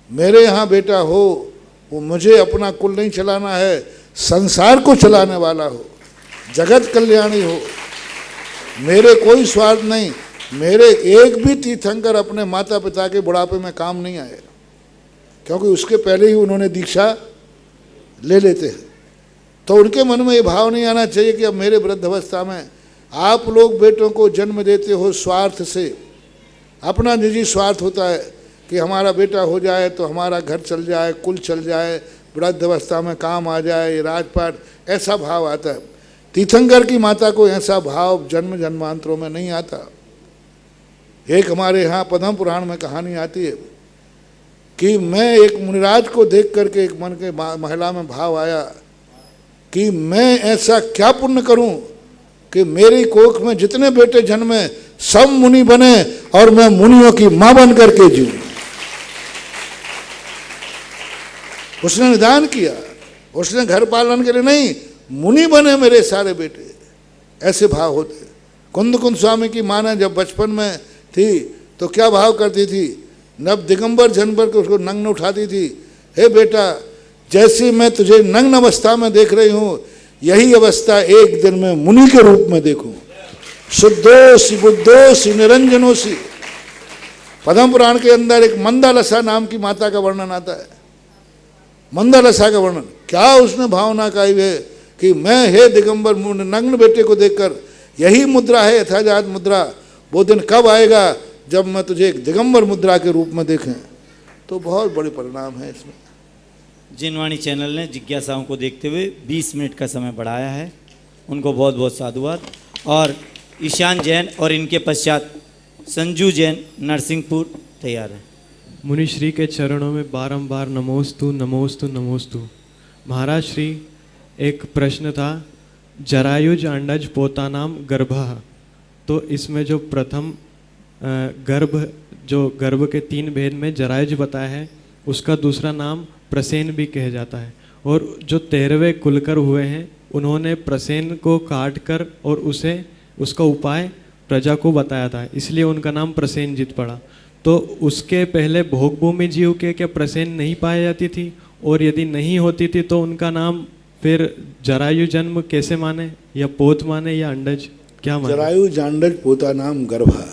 मेरे यहाँ बेटा हो, वो मुझे अपना कुल नहीं चलाना है, संसार को चलाने वाला हो, जगत कल्याणी हो। मेरे कोई स्वार्थ नहीं। मेरे एक भी तीर्थंकर अपने माता पिता के बुढ़ापे में काम नहीं आए, क्योंकि उसके पहले ही उन्होंने दीक्षा ले लेते हैं। तो उनके मन में ये भाव नहीं आना चाहिए कि अब मेरे वृद्धावस्था में आप लोग बेटों को जन्म देते हो स्वार्थ से। अपना निजी स्वार्थ होता है कि हमारा बेटा हो जाए तो हमारा घर चल जाए, कुल चल जाए, वृद्धावस्था में काम आ जाए, राजपाट, ऐसा भाव आता है। तीर्थंकर की माता को ऐसा भाव जन्म जन्मांतरों में नहीं आता। एक हमारे यहाँ पद्म पुराण में कहानी आती है कि मैं एक मुनिराज को देख करके एक मन के महिला में भाव आया कि मैं ऐसा क्या पुण्य करूं कि मेरी कोख में जितने बेटे जन्मे सब मुनि बने और मैं मुनियों की मां बन करके जीऊं। उसने निदान किया, उसने घर पालन के लिए नहीं, मुनि बने मेरे सारे बेटे, ऐसे भाव होते। कुंद स्वामी की माँ ने जब बचपन में थी तो क्या भाव करती थी, नव दिगंबर जनवर को उसको नग्न उठाती थी। हे बेटा, जैसे मैं तुझे नग्न अवस्था में देख रही हूँ, यही अवस्था एक दिन में मुनि के रूप में देखूं। शुद्धोसी बुद्धोसी निरंजनोसी। पद्म पुराण के अंदर एक मंदालसा नाम की माता का वर्णन आता है। मंदालसा का वर्णन, क्या उसने भावना का है कि मैं हे दिगंबर नग्न बेटे को देखकर, यही मुद्रा है यथाजात मुद्रा, वो दिन कब आएगा जब मैं तुझे एक दिगंबर मुद्रा के रूप में देखें। तो बहुत बड़े परिणाम है इसमें। जिनवाणी चैनल ने जिज्ञासाओं को देखते हुए 20 मिनट का समय बढ़ाया है, उनको बहुत बहुत साधुवाद। और ईशान जैन और इनके पश्चात संजू जैन नरसिंहपुर तैयार है। मुनिश्री के चरणों में बारंबार नमोस्तु नमोस्तु नमोस्तु। महाराज श्री, एक प्रश्न था, जरायुज अंडज पोतानाम गर्भः, तो इसमें जो प्रथम गर्भ के 3 भेद में जरायुज बताया है, उसका दूसरा नाम प्रसेन भी कहा जाता है। और जो 13वें कुलकर हुए हैं, उन्होंने प्रसेन को काट कर और उसका उपाय प्रजा को बताया था, इसलिए उनका नाम प्रसेनजित पड़ा। तो उसके पहले भोगभूमि जीव के क्या प्रसेन नहीं पाई जाती थी, और यदि नहीं होती थी तो उनका नाम फिर जरायु जन्म कैसे माने, या पोत माने, या अंडज क्या माने? जरायु जांडज पोता नाम गर्भा।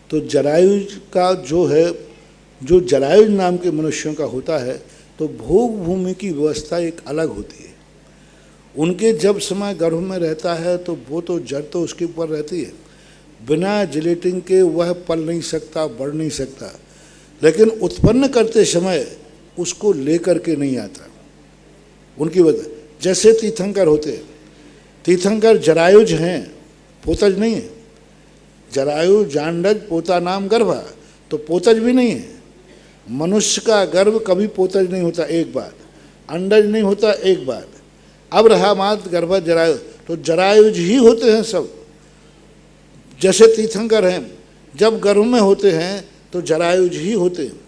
तो जरायुज का जो है, जो जरायुज नाम के मनुष्यों का होता है, तो भोग भूमि की व्यवस्था एक अलग होती है। उनके जब समय गर्भ में रहता है तो वो तो जड़ तो उसके ऊपर रहती है, बिना जिलेटिंग के वह पल नहीं सकता, बढ़ नहीं सकता। लेकिन उत्पन्न करते समय उसको लेकर के नहीं आता उनकी वजह। जैसे तीर्थंकर होते हैं, तीर्थंकर जरायुज हैं, पोतज नहीं है। जरायु जांडज पोता नाम गर्भा, तो पोतज भी नहीं है। मनुष्य का गर्भ कभी पोतज नहीं होता। एक बात, अंडज नहीं होता एक बार। अब रहा मात्र गर्भ जरायु, तो जरायुज ही होते हैं सब। जैसे तीर्थंकर हैं, जब गर्भ में होते हैं तो जरायुज ही होते हैं,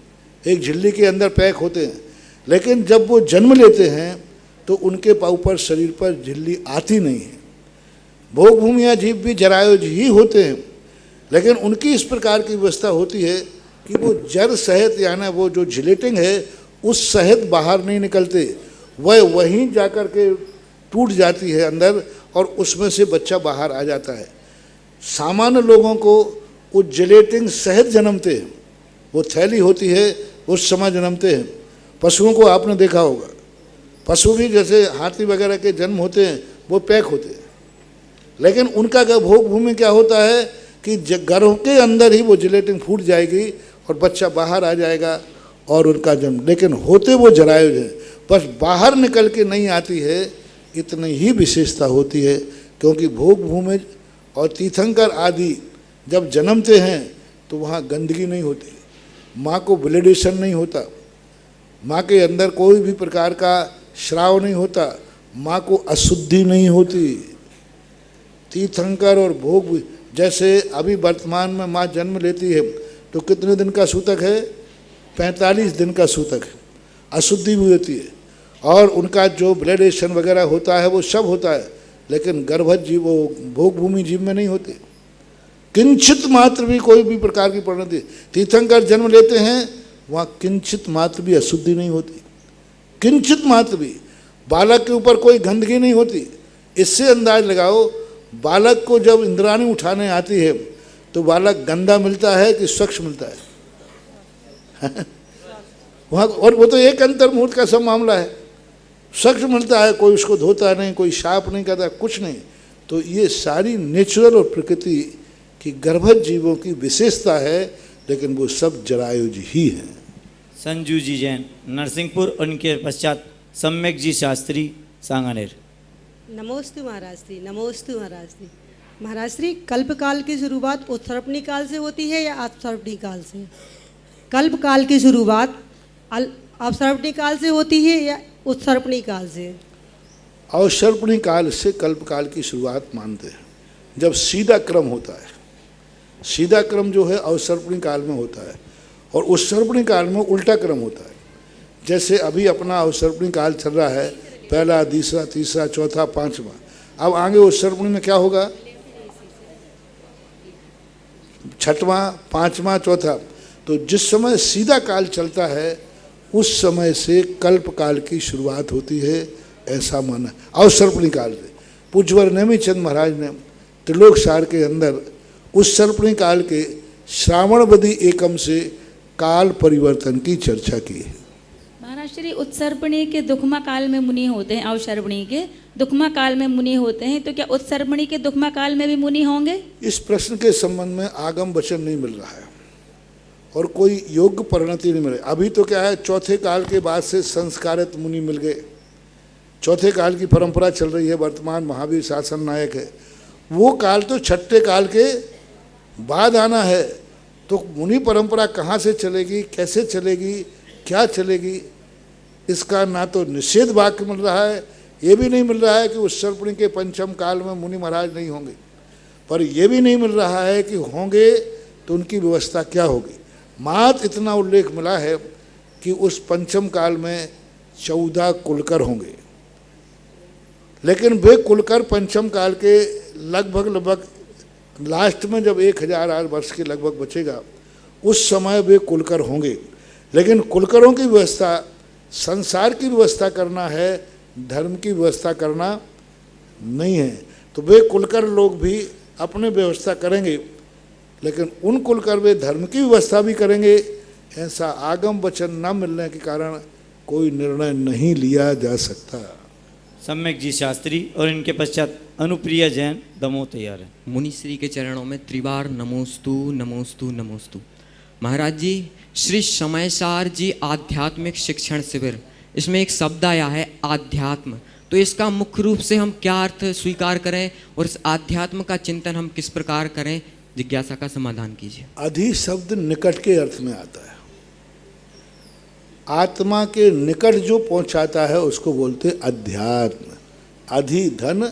एक झिल्ली के अंदर पैक होते हैं। लेकिन जब वो जन्म लेते हैं तो उनके ऊपर शरीर पर झिल्ली आती नहीं है। भोग भूमिया जीव भी जरायुज ही होते हैं, लेकिन उनकी इस प्रकार की व्यवस्था होती है कि वो जर सहित यानी वो जो जिलेटिंग है उस सहित बाहर नहीं निकलते, वह वहीं जाकर के टूट जाती है अंदर और उसमें से बच्चा बाहर आ जाता है। सामान्य लोगों को वो जिलेटिंग सहित जन्मते हैं, वो थैली होती है उस समय जन्मते हैं। पशुओं को आपने देखा होगा, पशु भी जैसे हाथी वगैरह के जन्म होते हैं वो पैक होते हैं, लेकिन उनका भोग भूमि क्या होता है कि गर्भ के अंदर ही वो जिलेटिंग फूट जाएगी और बच्चा बाहर आ जाएगा और उनका जन्म। लेकिन होते वो जरायुज हैं, बस बाहर निकल के नहीं आती है, इतनी ही विशेषता होती है। क्योंकि भोग भूमि और तीर्थंकर आदि जब जन्मते हैं तो वहाँ गंदगी नहीं होती, माँ को ब्लडेशन नहीं होता, माँ के अंदर कोई भी प्रकार का श्राव नहीं होता, माँ को अशुद्धि नहीं होती। तीर्थंकर और भोग, जैसे अभी वर्तमान में माँ जन्म लेती है तो कितने दिन का सूतक है? 45 दिन का सूतक है, अशुद्धि भी होती है और उनका जो ब्लडेशन वगैरह होता है वो सब होता है, लेकिन गर्भज जीव वो भोग भूमि जीव में नहीं होते। किंचित मात्र भी कोई भी प्रकार की परिणति, तीर्थंकर जन्म लेते हैं वहाँ किंचित मात्र भी अशुद्धि नहीं होती, किंचित मात्र भी। बालक के ऊपर कोई गंदगी नहीं होती। इससे अंदाज लगाओ, बालक को जब इंद्राणी उठाने आती है तो बालक गंदा मिलता है कि स्वच्छ मिलता है? वहाँ और वो तो एक अंतर मुहूर्त का सब मामला है, स्वच्छ मिलता है, कोई उसको धोता नहीं, कोई साफ नहीं करता, कुछ नहीं। तो ये सारी नेचुरल और प्रकृति की गर्भज जीवों की विशेषता है, लेकिन वो सब जरायुज ही हैं। संजू जी जैन नरसिंहपुर, उनके पश्चात सम्यक जी शास्त्री सांगानेर। नमोस्तु महाराज श्री, नमोस्तु महाराज श्री। महाराज श्री, कल्प काल की शुरुआत उत्सर्पणी काल से होती है या अपसर्पणी काल से? कल्प काल की शुरुआत अपसर्पणी काल से होती है या उत्सर्पणी काल से? अवसर्पणी काल से कल्प काल की शुरुआत मानते हैं। जब सीधा क्रम होता है, सीधा क्रम जो है अवसर्पणी काल में होता है और उत्सर्पणी काल में उल्टा क्रम होता है। जैसे अभी अपना अवसर्पणी काल चल रहा है, पहला, दूसरा, तीसरा, चौथा, पांचवा। अब आगे उत्सर्पणी में क्या होगा? छठवां, पांचवा, चौथा। तो जिस समय सीधा काल चलता है उस समय से कल्प काल की शुरुआत होती है, ऐसा माना अवसर्पणी काल से। पूज्यवर नेमिचंद महाराज ने त्रिलोक सार के अंदर उत्सर्पणी काल के श्रावणवदी एकम से काल परिवर्तन की चर्चा की है। महाराज श्री, उत्सर्पणी के दुखमा काल में मुनि होते हैं, अवसर्पणी के दुखमा काल में मुनि होते हैं, तो क्या उत्सर्पणी के दुखमा काल में भी मुनि होंगे? इस प्रश्न के संबंध में आगम वचन नहीं मिल रहा है और कोई योग्य परिणति नहीं मिल रही। अभी तो क्या है, चौथे काल के बाद से संस्कारित मुनि मिल गए, चौथे काल की परंपरा चल रही है, वर्तमान महावीर शासन नायक है। वो काल तो छठे काल के बाद आना है, तो मुनि परंपरा कहाँ से चलेगी, कैसे चलेगी, क्या चलेगी, इसका ना तो निषेध वाक्य मिल रहा है, ये भी नहीं मिल रहा है कि उत्सर्पणी के पंचम काल में मुनि महाराज नहीं होंगे, पर यह भी नहीं मिल रहा है कि होंगे तो उनकी व्यवस्था क्या होगी। मात्र इतना उल्लेख मिला है कि उस पंचम काल में 14 कुलकर होंगे, लेकिन वे कुलकर पंचम काल के लगभग लास्ट में जब 1000 वर्ष के लगभग बचेगा उस समय वे कुलकर होंगे। लेकिन कुलकरों की व्यवस्था संसार की व्यवस्था करना है, धर्म की व्यवस्था करना नहीं है। तो वे कुलकर लोग भी अपने व्यवस्था करेंगे, लेकिन उन कुलकर वे धर्म की व्यवस्था भी करेंगे। ऐसा आगम वचन न मिलने के कारण कोई निर्णय नहीं लिया जा सकता। सम्यक जी शास्त्री और इनके पश्चात अनुप्रिया जैन दमोह तैयार है। मुनि श्री के चरणों में त्रिबार नमोस्तु नमोस्तु नमोस्तु। महाराज जी, श्री समयसार जी आध्यात्मिक शिक्षण शिविर, इसमें एक शब्द आया है आध्यात्म, तो इसका मुख्य रूप से हम क्या अर्थ स्वीकार करें और इस आध्यात्म का चिंतन हम किस प्रकार करें, जिज्ञासा का समाधान कीजिए। अधि शब्द निकट के अर्थ में आता है। आत्मा के निकट जो पहुंचाता है उसको बोलते अध्यात्म। अधिधन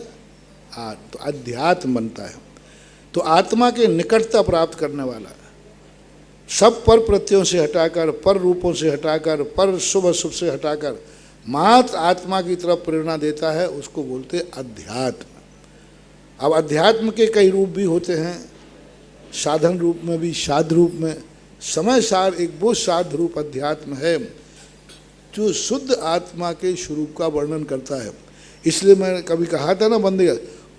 तो अध्यात्म बनता है। तो आत्मा के निकटता प्राप्त करने वाला, सब पर प्रत्ययों से हटाकर, पर रूपों से हटाकर, पर शुभ अशुभ से हटाकर मात्र आत्मा की तरफ प्रेरणा देता है, उसको बोलते अध्यात्म। अब अध्यात्म के कई रूप भी होते हैं, साधन रूप में भी, साध रूप में। समय सार एक वो साध रूप अध्यात्म है जो शुद्ध आत्मा के स्वरूप का वर्णन करता है। इसलिए मैंने कभी कहा था ना बंदे,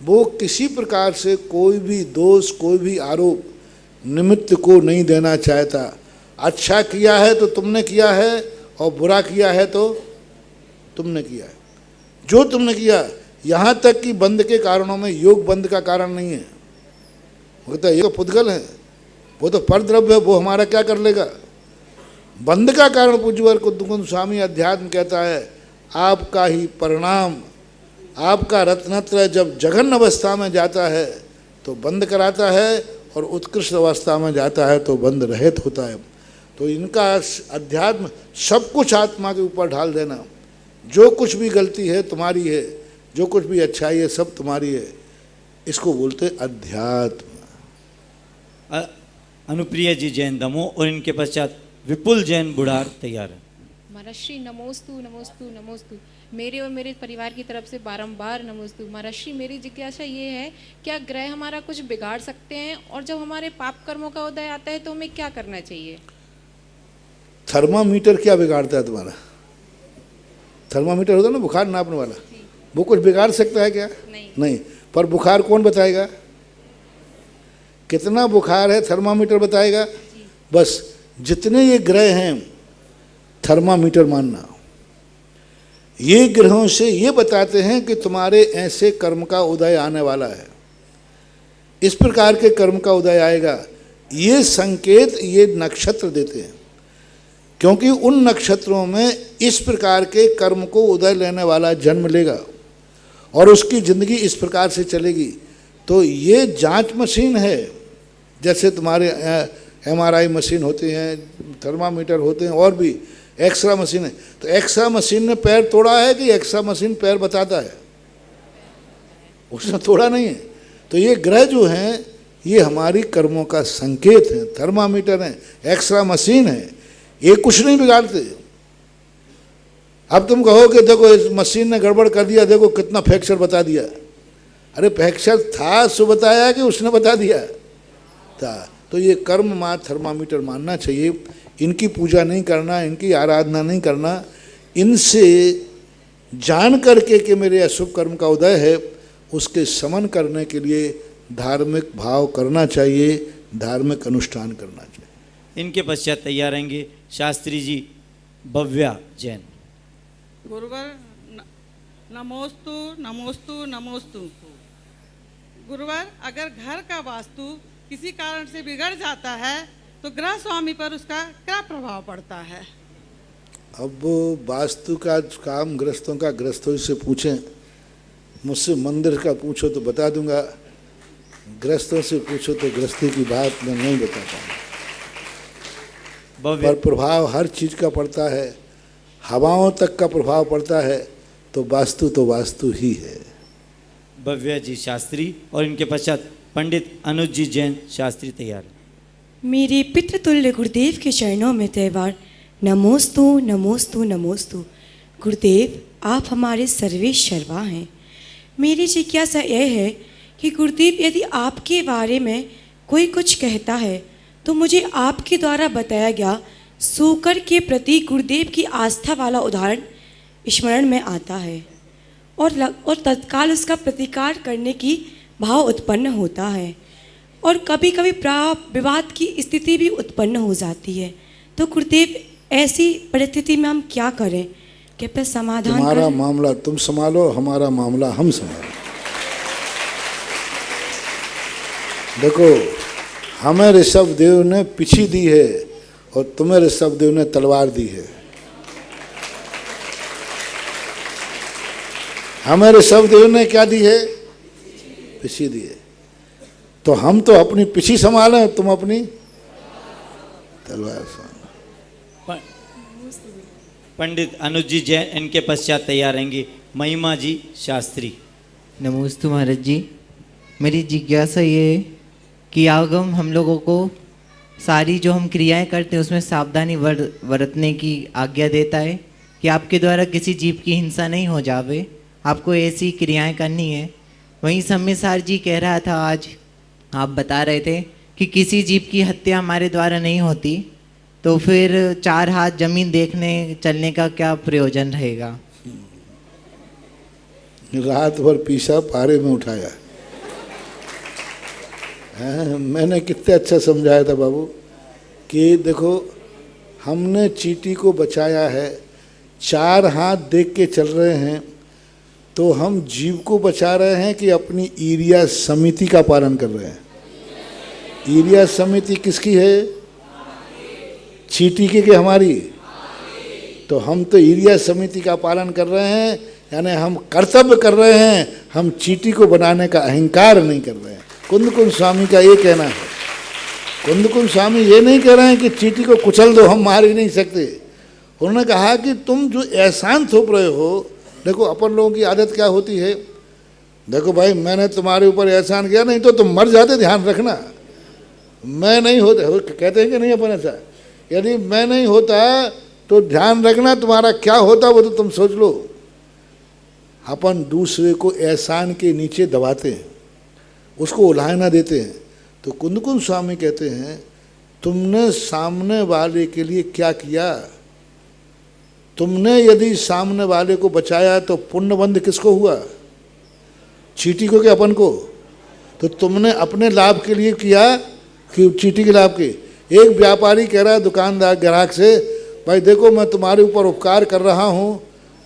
वो किसी प्रकार से कोई भी दोष, कोई भी आरोप निमित्त को नहीं देना चाहता। अच्छा किया है तो तुमने किया है, और बुरा किया है तो तुमने किया है। जो तुमने किया, यहाँ तक कि बंद के कारणों में योग बंद का कारण नहीं है। वो तो ये पुद्गल है, वो तो परद्रव्य है, वो हमारा क्या कर लेगा। बंद का कारण पूज्यवर कुंद स्वामी अध्यात्म कहता है, आपका ही परिणाम, आपका रत्नत्रय जब जघन्य अवस्था में जाता है तो बंद कराता है, और उत्कृष्ट अवस्था में जाता है तो बंद रहित होता है। तो इनका अध्यात्म सब कुछ आत्मा के ऊपर ढाल देना। जो कुछ भी गलती है तुम्हारी है, जो कुछ भी अच्छाई है सब तुम्हारी है, इसको बोलते अध्यात्म। अनुप्रिया जी जैन दमोह और इनके पश्चात विपुल जैन बुढ़ार तैयार है। महाराष्ट्री नमोस्तु नमोस्तु नमोस्तु। मेरे और मेरे परिवार की तरफ से बारंबार नमोस्तु। महाराष्ट्री मेरी जिज्ञासा ये है, क्या ग्रह हमारा कुछ बिगाड़ सकते हैं, और जब हमारे पाप कर्मों का उदय आता है तो हमें क्या करना चाहिए? थर्मामीटर क्या बिगाड़ता है तुम्हारा? थर्मामीटर होता है ना बुखार नापने वाला, वो कुछ बिगाड़ सकता है क्या? नहीं। पर बुखार कौन बताएगा? कितना बुखार है थर्मामीटर बताएगा। बस जितने ये ग्रह हैं थर्मामीटर मानना, ये ग्रहों से ये बताते हैं कि तुम्हारे ऐसे कर्म का उदय आने वाला है, इस प्रकार के कर्म का उदय आएगा। ये संकेत ये नक्षत्र देते हैं, क्योंकि उन नक्षत्रों में इस प्रकार के कर्म को उदय लेने वाला जन्म लेगा और उसकी ज़िंदगी इस प्रकार से चलेगी। तो ये जांच मशीन है, जैसे तुम्हारे MRI मशीन होती हैं, थर्मामीटर होते हैं, और भी एक्सरा मशीन है। तो एक्सरा मशीन ने पैर तोड़ा है कि एक्सरा मशीन पैर बताता है? उसने तोड़ा नहीं है। तो ये ग्रह जो हैं ये हमारी कर्मों का संकेत है, थर्मामीटर है, एक्सरा मशीन है, ये कुछ नहीं बिगाड़ते। अब तुम कहो कि देखो इस मशीन ने गड़बड़ कर दिया, देखो कितना फ्रैक्चर बता दिया। अरे फ्रैक्चर था सो बताया कि उसने बता दिया था? तो ये कर्म मात्र थर्मामीटर मानना चाहिए। इनकी पूजा नहीं करना, इनकी आराधना नहीं करना, इनसे जान करके कि मेरे अशुभ कर्म का उदय है उसके समन करने के लिए धार्मिक भाव करना चाहिए, धार्मिक अनुष्ठान करना चाहिए। इनके पश्चात तैयार रहेंगे शास्त्री जी भव्या जैन। गुरुवर नमोस्तु नमोस्तु नमोस्तु। गुरुवर, अगर घर का वास्तु किसी कारण से बिगड़ जाता है तो ग्रह स्वामी पर उसका क्या प्रभाव पड़ता है? अब वास्तु का काम ग्रस्तों का ग्रस्तों से पूछें, मुझसे मंदिर का पूछो तो बता दूंगा, ग्रस्तों से पूछो तो गृहस्थी की बात मैं नहीं बता पाऊंगा। पर प्रभाव हर चीज़ का पड़ता है, हवाओं तक का प्रभाव पड़ता है, तो वास्तु ही है। भव्या जी शास्त्री और इनके पश्चात पंडित अनुज जी जैन शास्त्री तैयार है। मेरे पितृतुल्य गुरुदेव के चरणों में त्यौहार नमोस्तु नमोस्तु नमोस्तु। गुरुदेव, आप हमारे सर्वेश्वरवा हैं। मेरी जिज्ञासा यह है कि गुरुदेव, यदि आपके बारे में कोई कुछ कहता है तो मुझे आपके द्वारा बताया गया सूकर के प्रति गुरुदेव की आस्था वाला उदाहरण स्मरण में आता है, और तत्काल उसका प्रतिकार करने की भाव उत्पन्न होता है, और कभी कभी विवाद की स्थिति भी उत्पन्न हो जाती है। तो गुरुदेव, ऐसी परिस्थिति में हम क्या करें? कृपया समाधान तुम्हारा मामला तुम संभालो, हमारा मामला हम संभालो। देखो, हमें ऋषभ देव ने पिछी दी है और तुम्हें ऋषभ देव ने तलवार दी है। हमें ऋषभ देव ने क्या दी है? पिछी दी है। तो हम तो अपनी पिछी संभालें, तुम अपनी तलवार संभालो। पंडित अनुज जी जैन इनके पश्चात तैयार रहेंगी महिमा जी शास्त्री। नमोस्तु महाराज जी, मेरी जिज्ञासा ये है कि आगम हम लोगों को सारी जो हम क्रियाएं करते हैं उसमें सावधानी बरतने की आज्ञा देता है कि आपके द्वारा किसी जीव की हिंसा नहीं हो जावे, आपको ऐसी क्रियाएं करनी है। वहीं सम्यसार जी कह रहा था, आज आप बता रहे थे कि किसी जीव की हत्या हमारे द्वारा नहीं होती, तो फिर 4 हाथ जमीन देखने चलने का क्या प्रयोजन रहेगा? रात भर पीसा, पारे में उठाया। मैंने कितने अच्छा समझाया था बाबू कि देखो, हमने चींटी को बचाया है, 4 हाथ देख के चल रहे हैं, तो हम जीव को बचा रहे हैं कि अपनी ईरिया समिति का पालन कर रहे हैं? ईरिया समिति किसकी है? चींटी की कि हमारी? तो हम तो ईरिया समिति का पालन कर रहे हैं, यानी हम कर्तव्य कर रहे हैं, हम चींटी को बनाने का अहंकार नहीं कर रहे हैं। कुंद स्वामी का ये कहना है। कुंद स्वामी ये नहीं कह रहे हैं कि चींटी को कुचल दो, हम मार ही नहीं सकते। उन्होंने कहा कि तुम जो एहसान थोप रहे हो, देखो अपन लोगों की आदत क्या होती है, देखो भाई मैंने तुम्हारे ऊपर एहसान किया, नहीं तो तुम मर जाते, ध्यान रखना। मैं नहीं होता, कहते हैं कि नहीं अपन ऐसा, यदि मैं नहीं होता तो ध्यान रखना तुम्हारा क्या होता वो तो तुम सोच लो। अपन दूसरे को एहसान के नीचे दबाते हैं, उसको उलाहना देते हैं। तो कुंद स्वामी कहते हैं, तुमने सामने वाले के लिए क्या किया? तुमने यदि सामने वाले को बचाया तो पुण्यबंध किसको हुआ? चींटी को कि अपन को? तो तुमने अपने लाभ के लिए किया कि चींटी के लाभ के? एक व्यापारी कह रहा है दुकानदार ग्राहक से, भाई देखो मैं तुम्हारे ऊपर उपकार कर रहा हूँ,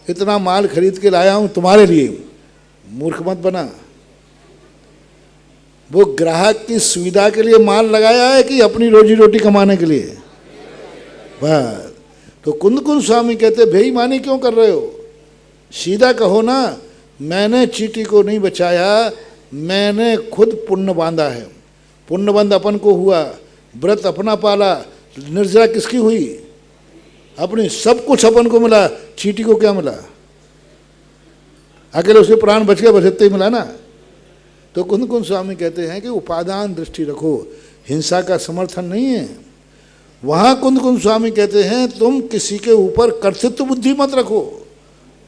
इतना माल खरीद के लाया हूँ तुम्हारे लिए, मूर्ख मत बना। वो ग्राहक की सुविधा के लिए माल लगाया है कि अपनी रोजी रोटी कमाने के लिए? बस। तो कुंद स्वामी कहते बेईमानी क्यों कर रहे हो? सीधा कहो ना, मैंने चींटी को नहीं बचाया, मैंने खुद पुण्य बांधा है। पुण्यबंध अपन को हुआ, व्रत अपना पाला, निर्जरा किसकी हुई? अपनी। सब कुछ अपन को मिला, चींटी को क्या मिला? अकेले उसके प्राण बच गए, बस इतना ही मिला ना। तो कुंद स्वामी कहते हैं कि उपादान दृष्टि रखो, हिंसा का समर्थन नहीं है। वहाँ कुंद स्वामी कहते हैं तुम किसी के ऊपर कर्तृत्व बुद्धि मत रखो,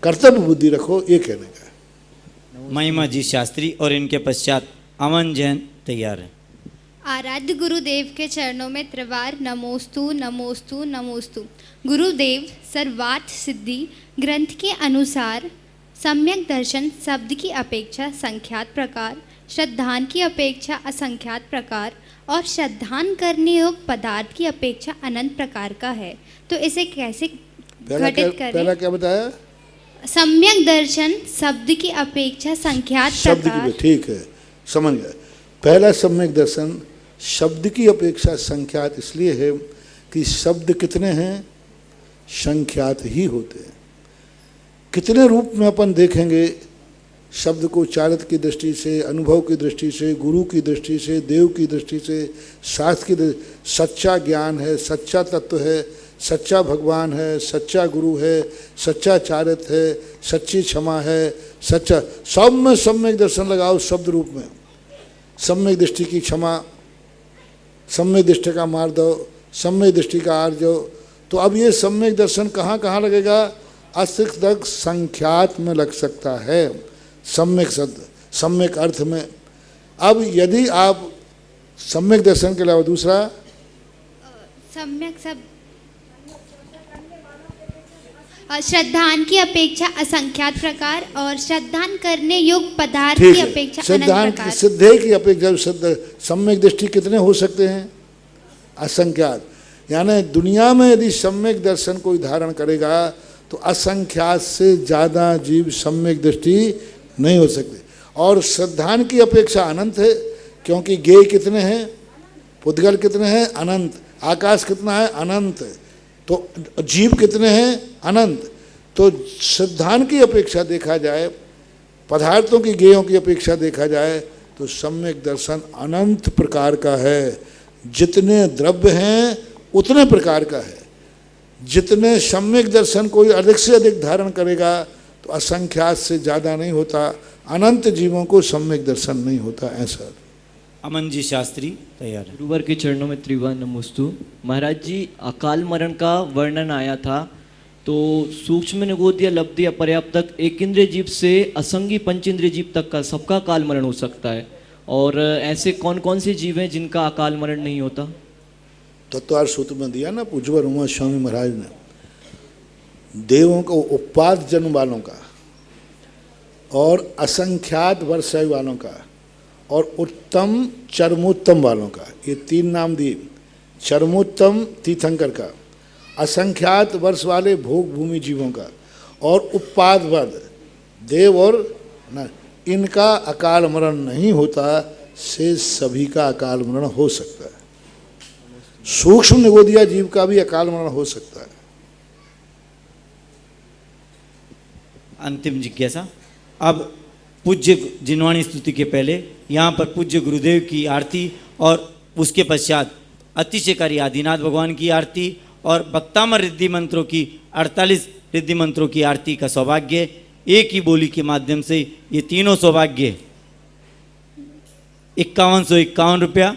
कर्तव्य बुद्धि रखो, ये कहने का। महिमा जी शास्त्री और इनके पश्चात अमन जैन तैयार है। आराध्य गुरुदेव के चरणों में त्रिवार नमोस्तु नमोस्तु नमोस्तु। गुरुदेव सर्वार्थ सिद्धि ग्रंथ के अनुसार सम्यक दर्शन शब्द की अपेक्षा संख्यात प्रकार, श्रद्धान की अपेक्षा असंख्यात प्रकार और श्रद्धान करने योग्य पदार्थ की अपेक्षा अनंत प्रकार का है, तो इसे कैसे घटित करें? पहला क्या बताया? सम्यक दर्शन शब्द की अपेक्षा संख्यात प्रकार। ठीक है, समझ गए। पहला सम्यक दर्शन शब्द की अपेक्षा संख्यात इसलिए है कि शब्द कितने हैं? संख्यात ही होते हैं। कितने रूप में अपन देखेंगे शब्द को? चारित्र की दृष्टि से, अनुभव की दृष्टि से, गुरु की दृष्टि से, देव की दृष्टि से, शास्त्र की दृष्टि। सच्चा ज्ञान है, सच्चा तत्व है, सच्चा भगवान है, सच्चा गुरु है, सच्चा चारित्र है, सच्ची क्षमा है, सच्चा। सब में सम्यक दर्शन लगाओ शब्द रूप में। सम्यक दृष्टि की क्षमा, सम्यक दृष्टि का मार्दव, सम्यक दृष्टि का आर्जव। तो अब ये सम्यक दर्शन कहाँ कहाँ लगेगा? अस्तित्व संख्यात में लग सकता है, सम्यक शब्द, सम्यक अर्थ में। अब यदि आप सम्यक दर्शन के अलावा दूसरा सम्यक शब्द श्रद्धान की अपेक्षा असंख्यात प्रकार और श्रद्धान करने योग्य पदार्थ की अपेक्षा श्रद्धान अनंत प्रकार। सिद्धे की अपेक्षा सम्यक दृष्टि कितने हो सकते हैं? असंख्यात। यानी दुनिया में यदि सम्यक दर्शन कोई धारण करेगा तो असंख्यात से ज़्यादा जीव सम्यक दृष्टि नहीं हो सकते। और श्रद्धान की अपेक्षा अनंत है, क्योंकि ज्ञेय कितने हैं? पुद्गल कितने हैं? अनंत। आकाश कितना है? अनंत। तो जीव कितने हैं? अनंत। तो श्रद्धान की अपेक्षा देखा जाए, पदार्थों की ज्ञेयों की अपेक्षा देखा जाए तो सम्यक दर्शन अनंत प्रकार का है। जितने द्रव्य हैं उतने प्रकार का है। जितने सम्यक दर्शन कोई अधिक से अधिक धारण करेगा तो असंख्यात से ज़्यादा नहीं होता, अनंत जीवों को सम्यक दर्शन नहीं होता। ऐसा अमन जी शास्त्री तैयार है। गुरुवर के चरणों में त्रिवार नमोस्तु। महाराज जी, अकाल मरण का वर्णन आया था, तो सूक्ष्म निगोद या लब्ध या पर्याप्त तक एक इंद्रिय जीव से असंगी पंच इंद्रिय जीव तक का सबका अकाल मरण हो सकता है, और ऐसे कौन कौन से जीव हैं जिनका अकाल मरण नहीं होता? तत्वार सूत्र में दिया ना पूज्यवर उमा स्वामी महाराज ने, देवों को उपाद जन्म वालों का और असंख्यात वर्षायु वालों का और उत्तम चरमोत्तम वालों का, ये तीन नाम दिए। चरमोत्तम तीर्थंकर का, असंख्यात वर्ष वाले भोग भूमि जीवों का, और उपादवर्ध देव और न, इनका अकाल मरण नहीं होता, से सभी का अकाल मरण हो सकता है। सूक्ष्म निगोदिया जीव का भी अकाल मरण हो सकता है। अंतिम जिज्ञासा। अब पूज्य जिनवाणी स्तुति के पहले यहाँ पर पूज्य गुरुदेव की आरती और उसके पश्चात अतिशयकारी आदिनाथ भगवान की आरती और भक्तामर रिद्धि मंत्रों की 48 रिद्धि मंत्रों की आरती का सौभाग्य एक ही बोली के माध्यम से ये तीनों सौभाग्य 5151 रुपया